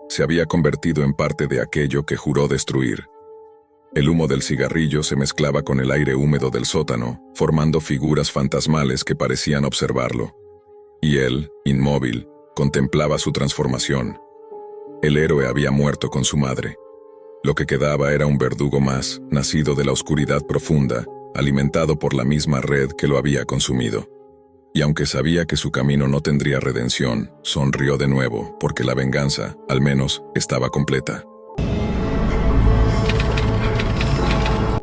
Se había convertido en parte de aquello que juró destruir. El humo del cigarrillo se mezclaba con el aire húmedo del sótano, formando figuras fantasmales que parecían observarlo. Y él, inmóvil, contemplaba su transformación. El héroe había muerto con su madre. Lo que quedaba era un verdugo más, nacido de la oscuridad profunda, alimentado por la misma red que lo había consumido. Y aunque sabía que su camino no tendría redención, sonrió de nuevo, porque la venganza, al menos, estaba completa.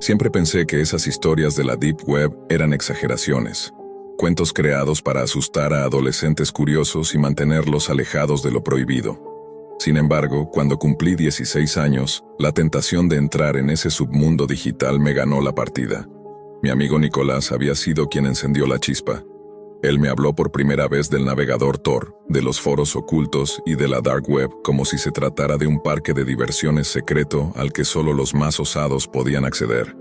Siempre pensé que esas historias de la Deep Web eran exageraciones. Cuentos creados para asustar a adolescentes curiosos y mantenerlos alejados de lo prohibido. Sin embargo, cuando cumplí 16 años, la tentación de entrar en ese submundo digital me ganó la partida. Mi amigo Nicolás había sido quien encendió la chispa. Él me habló por primera vez del navegador Tor, de los foros ocultos y de la Dark Web como si se tratara de un parque de diversiones secreto al que solo los más osados podían acceder.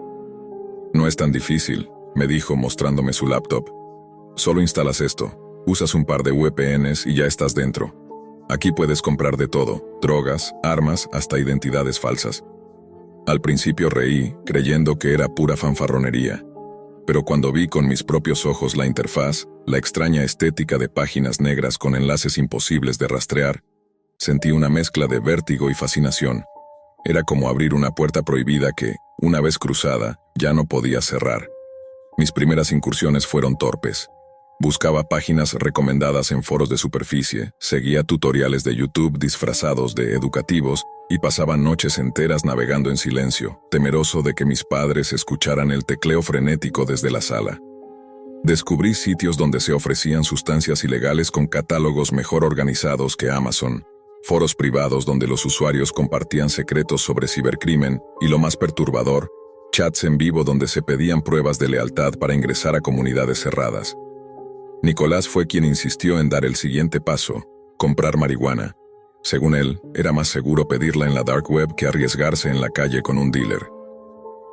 No es tan difícil, me dijo mostrándome su laptop. Solo instalas esto, usas un par de VPNs y ya estás dentro. Aquí puedes comprar de todo, drogas, armas, hasta identidades falsas. Al principio reí, creyendo que era pura fanfarronería. Pero cuando vi con mis propios ojos la interfaz, la extraña estética de páginas negras con enlaces imposibles de rastrear, sentí una mezcla de vértigo y fascinación. Era como abrir una puerta prohibida que, una vez cruzada, ya no podía cerrar. Mis primeras incursiones fueron torpes. Buscaba páginas recomendadas en foros de superficie, seguía tutoriales de YouTube disfrazados de educativos y pasaba noches enteras navegando en silencio, temeroso de que mis padres escucharan el tecleo frenético desde la sala. Descubrí sitios donde se ofrecían sustancias ilegales con catálogos mejor organizados que Amazon, foros privados donde los usuarios compartían secretos sobre cibercrimen y, lo más perturbador, chats en vivo donde se pedían pruebas de lealtad para ingresar a comunidades cerradas. Nicolás fue quien insistió en dar el siguiente paso, comprar marihuana. Según él, era más seguro pedirla en la dark web que arriesgarse en la calle con un dealer.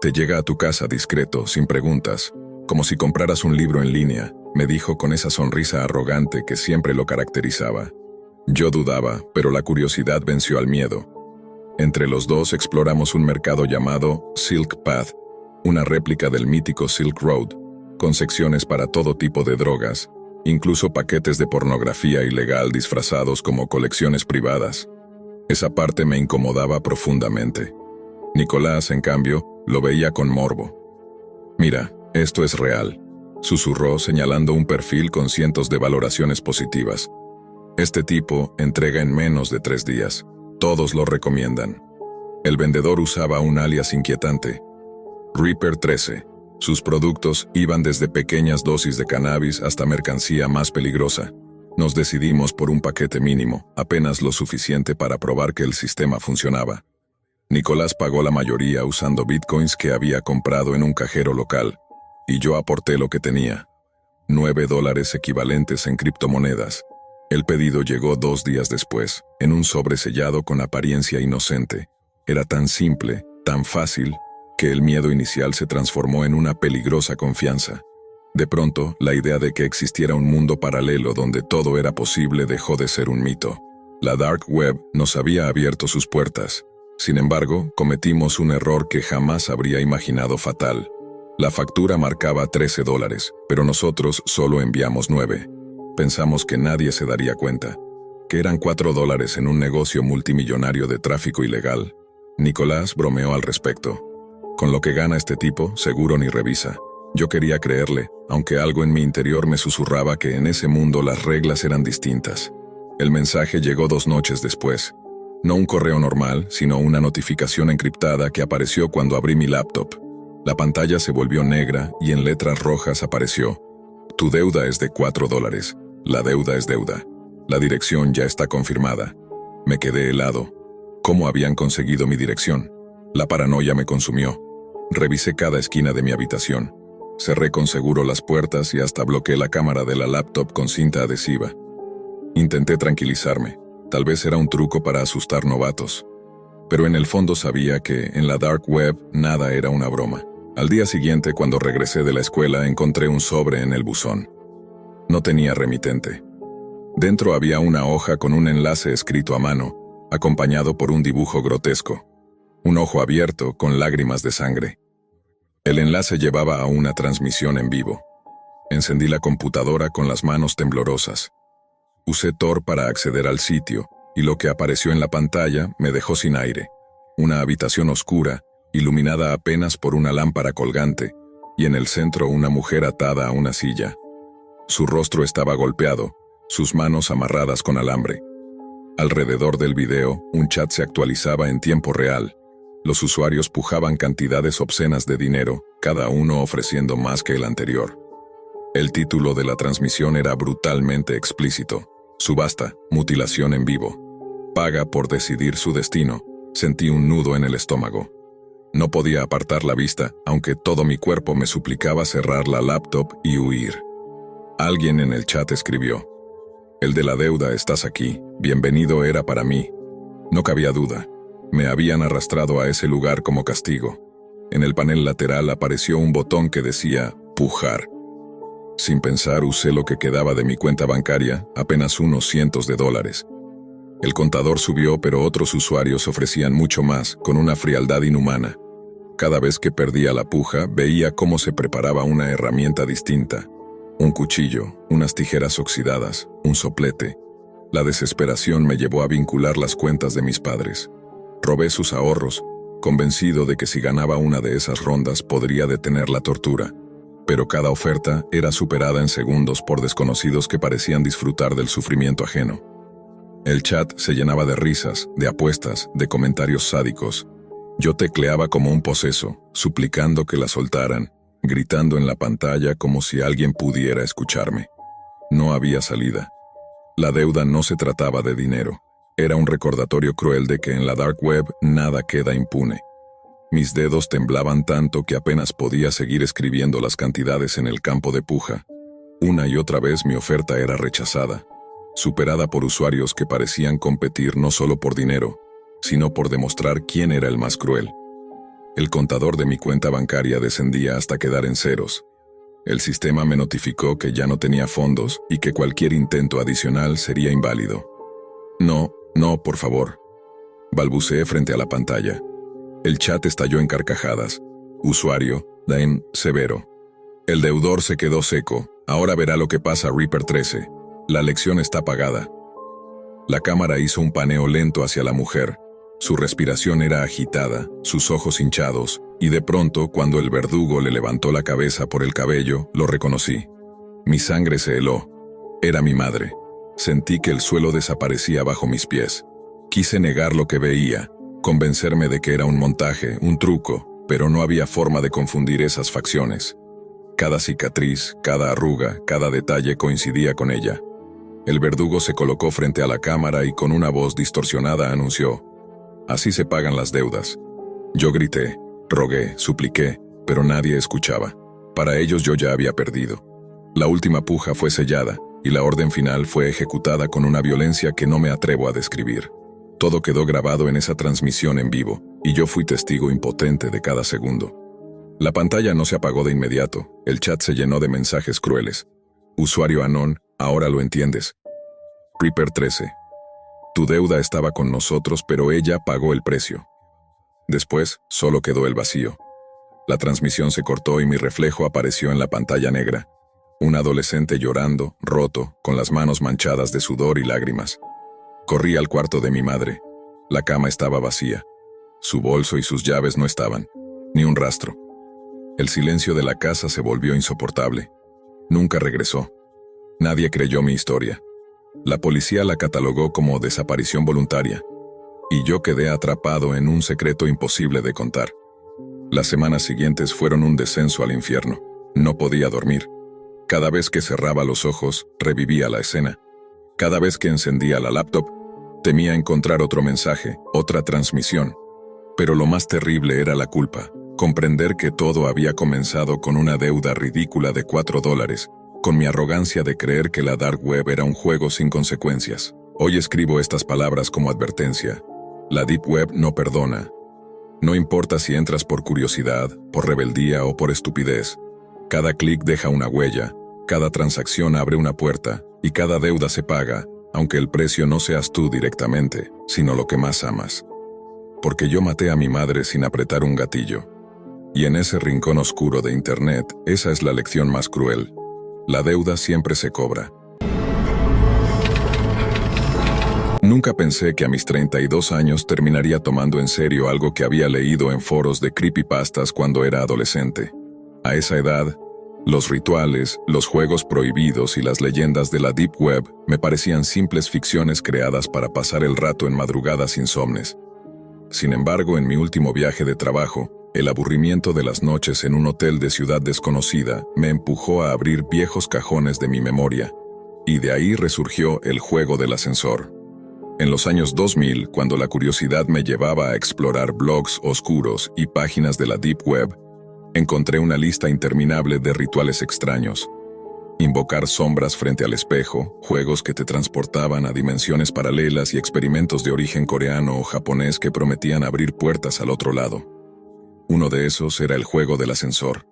Te llega a tu casa discreto, sin preguntas, como si compraras un libro en línea, me dijo con esa sonrisa arrogante que siempre lo caracterizaba. Yo dudaba, pero la curiosidad venció al miedo. Entre los dos exploramos un mercado llamado Silk Path, una réplica del mítico Silk Road, con secciones para todo tipo de drogas, incluso paquetes de pornografía ilegal disfrazados como colecciones privadas. Esa parte me incomodaba profundamente. Nicolás, en cambio, lo veía con morbo. Mira, esto es real, susurró señalando un perfil con cientos de valoraciones positivas. Este tipo entrega en menos de 3 días. Todos lo recomiendan. El vendedor usaba un alias inquietante, Reaper 13. Sus productos iban desde pequeñas dosis de cannabis hasta mercancía más peligrosa. Nos decidimos por un paquete mínimo, apenas lo suficiente para probar que el sistema funcionaba. Nicolás pagó la mayoría usando bitcoins que había comprado en un cajero local, y yo aporté lo que tenía, $9 equivalentes en criptomonedas. El pedido llegó 2 días después, en un sobre sellado con apariencia inocente. Era tan simple, tan fácil, que el miedo inicial se transformó en una peligrosa confianza. De pronto, la idea de que existiera un mundo paralelo donde todo era posible dejó de ser un mito. La Dark Web nos había abierto sus puertas. Sin embargo, cometimos un error que jamás habría imaginado fatal. La factura marcaba $13, pero nosotros solo enviamos 9. Pensamos que nadie se daría cuenta, que eran $4 en un negocio multimillonario de tráfico ilegal. Nicolás bromeó al respecto. Con lo que gana este tipo, seguro ni revisa. Yo quería creerle, aunque algo en mi interior me susurraba que en ese mundo las reglas eran distintas. El mensaje llegó 2 noches después. No un correo normal, sino una notificación encriptada que apareció cuando abrí mi laptop. La pantalla se volvió negra y en letras rojas apareció: tu deuda es de $4. La deuda es deuda. La dirección ya está confirmada. Me quedé helado. ¿Cómo habían conseguido mi dirección? La paranoia me consumió. Revisé cada esquina de mi habitación. Cerré con seguro las puertas y hasta bloqueé la cámara de la laptop con cinta adhesiva. Intenté tranquilizarme. Tal vez era un truco para asustar novatos. Pero en el fondo sabía que en la dark web nada era una broma. Al día siguiente, cuando regresé de la escuela, encontré un sobre en el buzón. No tenía remitente. Dentro había una hoja con un enlace escrito a mano, acompañado por un dibujo grotesco. Un ojo abierto con lágrimas de sangre. El enlace llevaba a una transmisión en vivo. Encendí la computadora con las manos temblorosas. Usé Tor para acceder al sitio, y lo que apareció en la pantalla me dejó sin aire. Una habitación oscura, iluminada apenas por una lámpara colgante, y en el centro una mujer atada a una silla. Su rostro estaba golpeado, sus manos amarradas con alambre. Alrededor del video, un chat se actualizaba en tiempo real. Los usuarios pujaban cantidades obscenas de dinero, cada uno ofreciendo más que el anterior. El título de la transmisión era brutalmente explícito: subasta, mutilación en vivo. Paga por decidir su destino. Sentí un nudo en el estómago. No podía apartar la vista, aunque todo mi cuerpo me suplicaba cerrar la laptop y huir. Alguien en el chat escribió: el de la deuda, estás aquí, bienvenido era para mí. No cabía duda. Me habían arrastrado a ese lugar como castigo. En el panel lateral apareció un botón que decía pujar. Sin pensar, usé lo que quedaba de mi cuenta bancaria, apenas unos cientos de dólares. El contador subió, pero otros usuarios ofrecían mucho más, con una frialdad inhumana. Cada vez que perdía la puja, veía cómo se preparaba una herramienta distinta. Un cuchillo, unas tijeras oxidadas, un soplete. La desesperación me llevó a vincular las cuentas de mis padres. Robé sus ahorros, convencido de que si ganaba una de esas rondas podría detener la tortura. Pero cada oferta era superada en segundos por desconocidos que parecían disfrutar del sufrimiento ajeno. El chat se llenaba de risas, de apuestas, de comentarios sádicos. Yo tecleaba como un poseso, suplicando que la soltaran, gritando en la pantalla como si alguien pudiera escucharme. No había salida. La deuda no se trataba de dinero. Era un recordatorio cruel de que en la dark web nada queda impune. Mis dedos temblaban tanto que apenas podía seguir escribiendo las cantidades en el campo de puja. Una y otra vez mi oferta era rechazada, superada por usuarios que parecían competir no solo por dinero, sino por demostrar quién era el más cruel. El contador de mi cuenta bancaria descendía hasta quedar en ceros. El sistema me notificó que ya no tenía fondos y que cualquier intento adicional sería inválido. No, por favor. Balbuceé frente a la pantalla. El chat estalló en carcajadas. Usuario, Dan Severo. El deudor se quedó seco. Ahora verá lo que pasa, Reaper 13. La lección está pagada. La cámara hizo un paneo lento hacia la mujer. Su respiración era agitada, sus ojos hinchados, y de pronto, cuando el verdugo le levantó la cabeza por el cabello, lo reconocí. Mi sangre se heló. Era mi madre. Sentí que el suelo desaparecía bajo mis pies. Quise negar lo que veía, convencerme de que era un montaje, un truco, pero no había forma de confundir esas facciones. Cada cicatriz, cada arruga, cada detalle coincidía con ella. El verdugo se colocó frente a la cámara y con una voz distorsionada anunció: así se pagan las deudas. Yo grité, rogué, supliqué, pero nadie escuchaba. Para ellos yo ya había perdido. La última puja fue sellada, y la orden final fue ejecutada con una violencia que no me atrevo a describir. Todo quedó grabado en esa transmisión en vivo, y yo fui testigo impotente de cada segundo. La pantalla no se apagó de inmediato, el chat se llenó de mensajes crueles. Usuario Anon, ahora lo entiendes. Reaper 13. Tu deuda estaba con nosotros, pero ella pagó el precio. Después, solo quedó el vacío. La transmisión se cortó y mi reflejo apareció en la pantalla negra. Un adolescente llorando, roto, con las manos manchadas de sudor y lágrimas. Corrí al cuarto de mi madre. La cama estaba vacía. Su bolso y sus llaves no estaban. Ni un rastro. El silencio de la casa se volvió insoportable. Nunca regresó. Nadie creyó mi historia. La policía la catalogó como desaparición voluntaria, y yo quedé atrapado en un secreto imposible de contar. Las semanas siguientes fueron un descenso al infierno. No podía dormir. Cada vez que cerraba los ojos, revivía la escena. Cada vez que encendía la laptop, temía encontrar otro mensaje, otra transmisión. Pero lo más terrible era la culpa. Comprender que todo había comenzado con una deuda ridícula de $4, con mi arrogancia de creer que la dark web era un juego sin consecuencias. Hoy escribo estas palabras como advertencia. La deep web no perdona. No importa si entras por curiosidad, por rebeldía o por estupidez. Cada clic deja una huella, cada transacción abre una puerta, y cada deuda se paga, aunque el precio no seas tú directamente, sino lo que más amas. Porque yo maté a mi madre sin apretar un gatillo. Y en ese rincón oscuro de Internet, esa es la lección más cruel. La deuda siempre se cobra. Nunca pensé que a mis 32 años terminaría tomando en serio algo que había leído en foros de creepypastas cuando era adolescente. A esa edad, los rituales, los juegos prohibidos y las leyendas de la Deep Web me parecían simples ficciones creadas para pasar el rato en madrugadas insomnes. Sin embargo, en mi último viaje de trabajo, el aburrimiento de las noches en un hotel de ciudad desconocida me empujó a abrir viejos cajones de mi memoria, y de ahí resurgió el juego del ascensor. En los años 2000, cuando la curiosidad me llevaba a explorar blogs oscuros y páginas de la Deep Web, encontré una lista interminable de rituales extraños. Invocar sombras frente al espejo, juegos que te transportaban a dimensiones paralelas y experimentos de origen coreano o japonés que prometían abrir puertas al otro lado. Uno de esos era el juego del ascensor.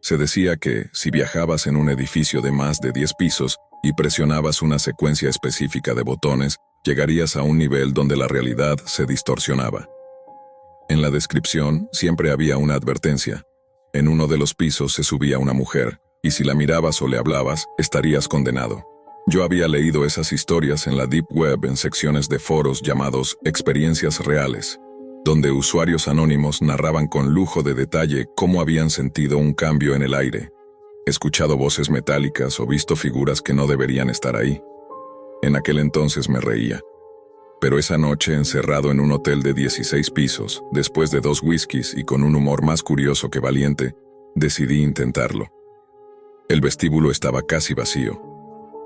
Se decía que, si viajabas en un edificio de más de 10 pisos y presionabas una secuencia específica de botones, llegarías a un nivel donde la realidad se distorsionaba. En la descripción siempre había una advertencia. En uno de los pisos se subía una mujer, y si la mirabas o le hablabas, estarías condenado. Yo había leído esas historias en la Deep Web en secciones de foros llamados experiencias reales, donde usuarios anónimos narraban con lujo de detalle cómo habían sentido un cambio en el aire, escuchado voces metálicas o visto figuras que no deberían estar ahí. En aquel entonces me reía. Pero esa noche, encerrado en un hotel de 16 pisos, después de 2 whiskies y con un humor más curioso que valiente, decidí intentarlo. El vestíbulo estaba casi vacío.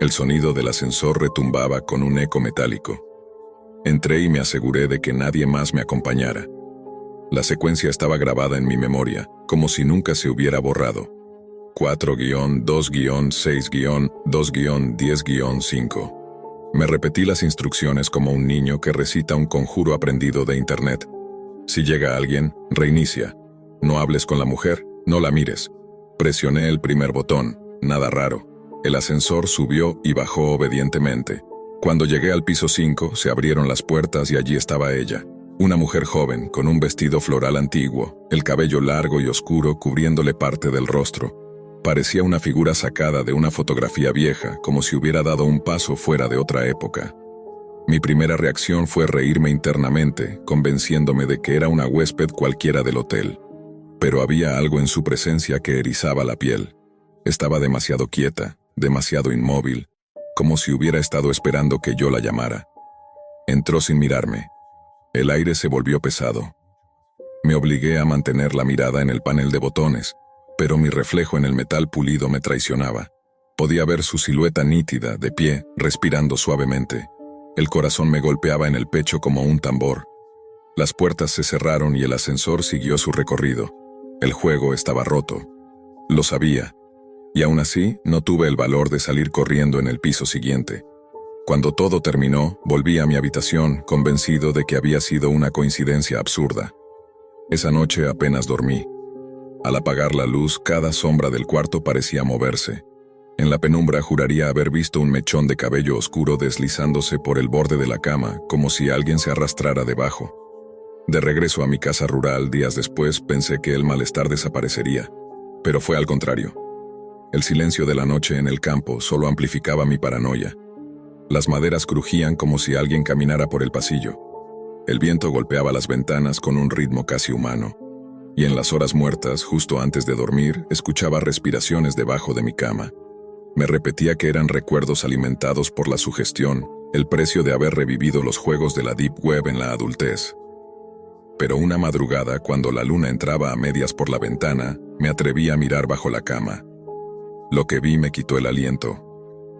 El sonido del ascensor retumbaba con un eco metálico. Entré y me aseguré de que nadie más me acompañara. La secuencia estaba grabada en mi memoria, como si nunca se hubiera borrado. 4-2-6-2-10-5. Me repetí las instrucciones como un niño que recita un conjuro aprendido de internet. Si llega alguien, reinicia. No hables con la mujer, no la mires. Presioné el primer botón, nada raro. El ascensor subió y bajó obedientemente. Cuando llegué al piso 5, se abrieron las puertas y allí estaba ella. Una mujer joven, con un vestido floral antiguo, el cabello largo y oscuro cubriéndole parte del rostro. Parecía una figura sacada de una fotografía vieja, como si hubiera dado un paso fuera de otra época. Mi primera reacción fue reírme internamente, convenciéndome de que era una huésped cualquiera del hotel. Pero había algo en su presencia que erizaba la piel. Estaba demasiado quieta, demasiado inmóvil, como si hubiera estado esperando que yo la llamara. Entró sin mirarme. El aire se volvió pesado. Me obligué a mantener la mirada en el panel de botones, pero mi reflejo en el metal pulido me traicionaba. Podía ver su silueta nítida, de pie, respirando suavemente. El corazón me golpeaba en el pecho como un tambor. Las puertas se cerraron y el ascensor siguió su recorrido. El juego estaba roto. Lo sabía. Y aún así, no tuve el valor de salir corriendo en el piso siguiente. Cuando todo terminó, volví a mi habitación, convencido de que había sido una coincidencia absurda. Esa noche apenas dormí. Al apagar la luz, cada sombra del cuarto parecía moverse. En la penumbra juraría haber visto un mechón de cabello oscuro deslizándose por el borde de la cama, como si alguien se arrastrara debajo. De regreso a mi casa rural, días después, pensé que el malestar desaparecería. Pero fue al contrario. El silencio de la noche en el campo solo amplificaba mi paranoia. Las maderas crujían como si alguien caminara por el pasillo. El viento golpeaba las ventanas con un ritmo casi humano. Y en las horas muertas, justo antes de dormir, escuchaba respiraciones debajo de mi cama. Me repetía que eran recuerdos alimentados por la sugestión, el precio de haber revivido los juegos de la Deep Web en la adultez. Pero una madrugada, cuando la luna entraba a medias por la ventana, me atreví a mirar bajo la cama. Lo que vi me quitó el aliento.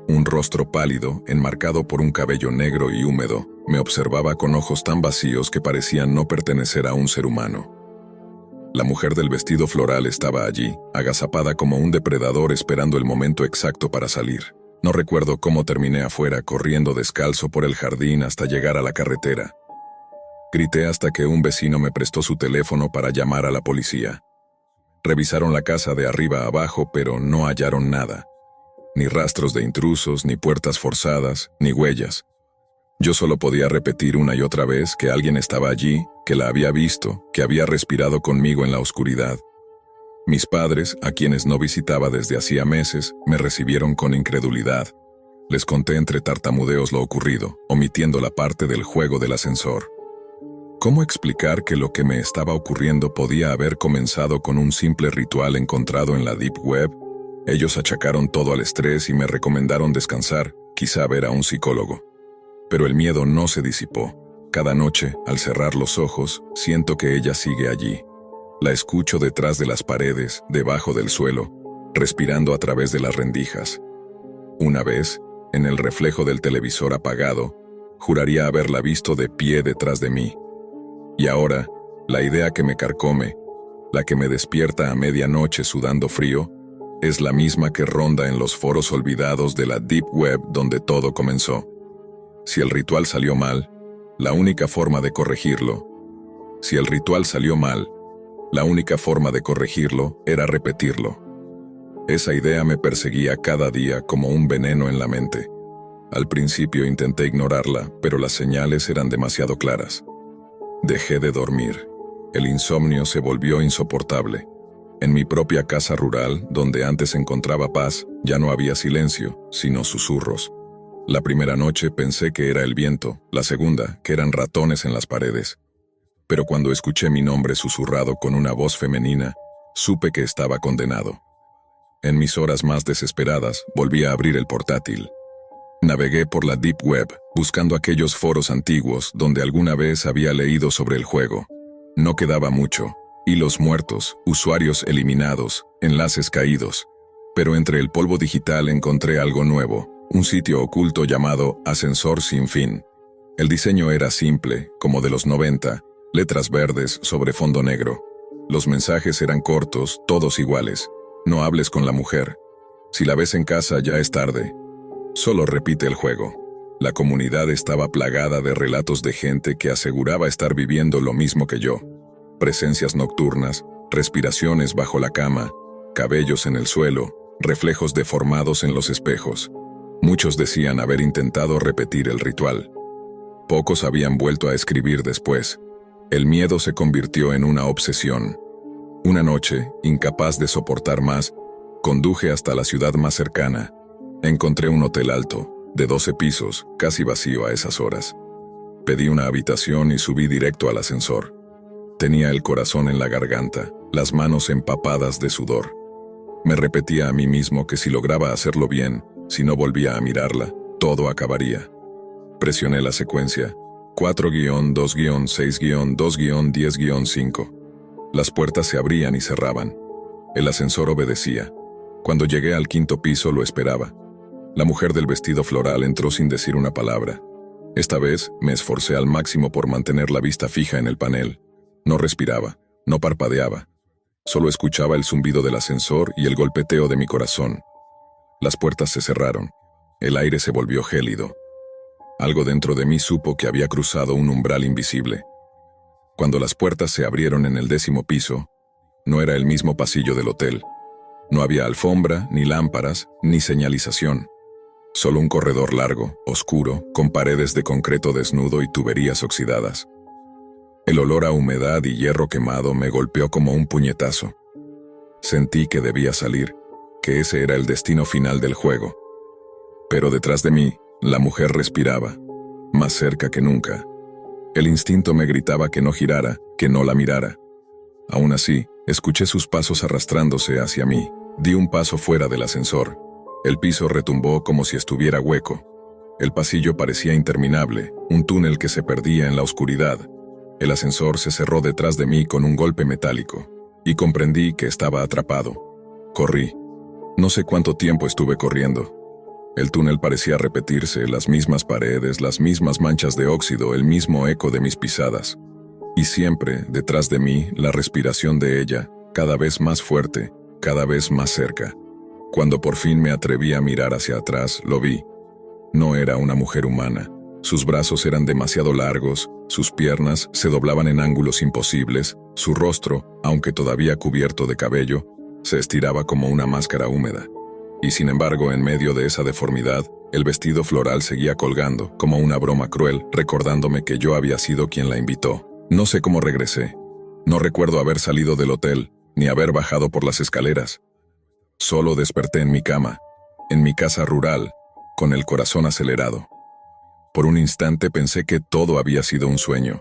Un rostro pálido, enmarcado por un cabello negro y húmedo, me observaba con ojos tan vacíos que parecían no pertenecer a un ser humano. La mujer del vestido floral estaba allí, agazapada como un depredador esperando el momento exacto para salir. No recuerdo cómo terminé afuera corriendo descalzo por el jardín hasta llegar a la carretera. Grité hasta que un vecino me prestó su teléfono para llamar a la policía. Revisaron la casa de arriba a abajo, pero no hallaron nada. Ni rastros de intrusos, ni puertas forzadas, ni huellas. Yo solo podía repetir una y otra vez que alguien estaba allí, que la había visto, que había respirado conmigo en la oscuridad. Mis padres, a quienes no visitaba desde hacía meses, me recibieron con incredulidad. Les conté entre tartamudeos lo ocurrido, omitiendo la parte del juego del ascensor. ¿Cómo explicar que lo que me estaba ocurriendo podía haber comenzado con un simple ritual encontrado en la Deep Web? Ellos achacaron todo al estrés y me recomendaron descansar, quizá ver a un psicólogo. Pero el miedo no se disipó. Cada noche, al cerrar los ojos, siento que ella sigue allí. La escucho detrás de las paredes, debajo del suelo, respirando a través de las rendijas. Una vez, en el reflejo del televisor apagado, juraría haberla visto de pie detrás de mí. Y ahora, la idea que me carcome, la que me despierta a medianoche sudando frío, es la misma que ronda en los foros olvidados de la Deep Web donde todo comenzó. Si el ritual salió mal, la única forma de corregirlo. Si el ritual salió mal, la única forma de corregirlo era repetirlo. Esa idea me perseguía cada día como un veneno en la mente. Al principio intenté ignorarla, pero las señales eran demasiado claras. Dejé de dormir. El insomnio se volvió insoportable. En mi propia casa rural, donde antes encontraba paz, ya no había silencio, sino susurros. La primera noche pensé que era el viento, la segunda, que eran ratones en las paredes. Pero cuando escuché mi nombre susurrado con una voz femenina, supe que estaba condenado. En mis horas más desesperadas, volví a abrir el portátil. Navegué por la Deep Web, buscando aquellos foros antiguos donde alguna vez había leído sobre el juego. No quedaba mucho. Hilos muertos, usuarios eliminados, enlaces caídos. Pero entre el polvo digital encontré algo nuevo, un sitio oculto llamado Ascensor Sin Fin. El diseño era simple, como de los 90, letras verdes sobre fondo negro. Los mensajes eran cortos, todos iguales. No hables con la mujer. Si la ves en casa ya es tarde. Solo repite el juego. La comunidad estaba plagada de relatos de gente que aseguraba estar viviendo lo mismo que yo. Presencias nocturnas, respiraciones bajo la cama, cabellos en el suelo, reflejos deformados en los espejos. Muchos decían haber intentado repetir el ritual. Pocos habían vuelto a escribir después. El miedo se convirtió en una obsesión. Una noche, incapaz de soportar más, conduje hasta la ciudad más cercana. Encontré un hotel alto, de 12 pisos, casi vacío a esas horas. Pedí una habitación y subí directo al ascensor. Tenía el corazón en la garganta, las manos empapadas de sudor. Me repetía a mí mismo que si lograba hacerlo bien, si no volvía a mirarla, todo acabaría. Presioné la secuencia, 4-2-6-2-10-5. Las puertas se abrían y cerraban. El ascensor obedecía. Cuando llegué al 5.º piso lo esperaba. La mujer del vestido floral entró sin decir una palabra. Esta vez me esforcé al máximo por mantener la vista fija en el panel. No respiraba, no parpadeaba. Solo escuchaba el zumbido del ascensor y el golpeteo de mi corazón. Las puertas se cerraron. El aire se volvió gélido. Algo dentro de mí supo que había cruzado un umbral invisible. Cuando las puertas se abrieron en el 10.º piso, no era el mismo pasillo del hotel. No había alfombra, ni lámparas, ni señalización. Solo un corredor largo, oscuro, con paredes de concreto desnudo y tuberías oxidadas. El olor a humedad y hierro quemado me golpeó como un puñetazo. Sentí que debía salir, que ese era el destino final del juego. Pero detrás de mí, la mujer respiraba, más cerca que nunca. El instinto me gritaba que no girara, que no la mirara. Aún así, escuché sus pasos arrastrándose hacia mí. Di un paso fuera del ascensor. El piso retumbó como si estuviera hueco. El pasillo parecía interminable, un túnel que se perdía en la oscuridad. El ascensor se cerró detrás de mí con un golpe metálico, y comprendí que estaba atrapado. Corrí. No sé cuánto tiempo estuve corriendo. El túnel parecía repetirse, las mismas paredes, las mismas manchas de óxido, el mismo eco de mis pisadas. Y siempre, detrás de mí, la respiración de ella, cada vez más fuerte, cada vez más cerca. Cuando por fin me atreví a mirar hacia atrás, lo vi. No era una mujer humana. Sus brazos eran demasiado largos, sus piernas se doblaban en ángulos imposibles, su rostro, aunque todavía cubierto de cabello, se estiraba como una máscara húmeda. Y sin embargo, en medio de esa deformidad, el vestido floral seguía colgando, como una broma cruel, recordándome que yo había sido quien la invitó. No sé cómo regresé. No recuerdo haber salido del hotel, ni haber bajado por las escaleras. Solo desperté en mi cama, en mi casa rural, con el corazón acelerado. Por un instante pensé que todo había sido un sueño,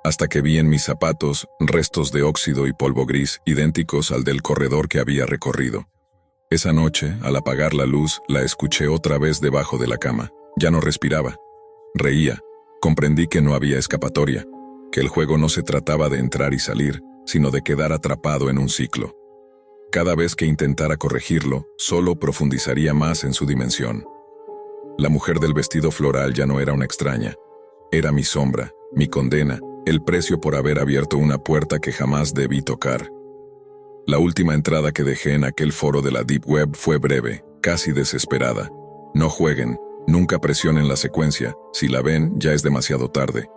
hasta que vi en mis zapatos restos de óxido y polvo gris idénticos al del corredor que había recorrido. Esa noche, al apagar la luz, la escuché otra vez debajo de la cama. Ya no respiraba. Reía. Comprendí que no había escapatoria, que el juego no se trataba de entrar y salir, sino de quedar atrapado en un ciclo. Cada vez que intentara corregirlo, solo profundizaría más en su dimensión. La mujer del vestido floral ya no era una extraña. Era mi sombra, mi condena, el precio por haber abierto una puerta que jamás debí tocar. La última entrada que dejé en aquel foro de la Deep Web fue breve, casi desesperada. No jueguen, nunca presionen la secuencia, si la ven ya es demasiado tarde.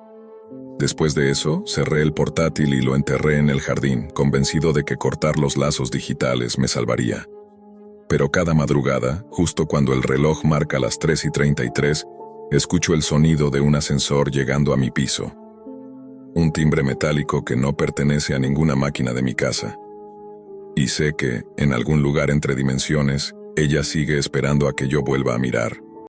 Después de eso, cerré el portátil y lo enterré en el jardín, convencido de que cortar los lazos digitales me salvaría. Pero cada madrugada, justo cuando el reloj marca las 3:33, escucho el sonido de un ascensor llegando a mi piso. Un timbre metálico que no pertenece a ninguna máquina de mi casa. Y sé que, en algún lugar entre dimensiones, ella sigue esperando a que yo vuelva a mirar.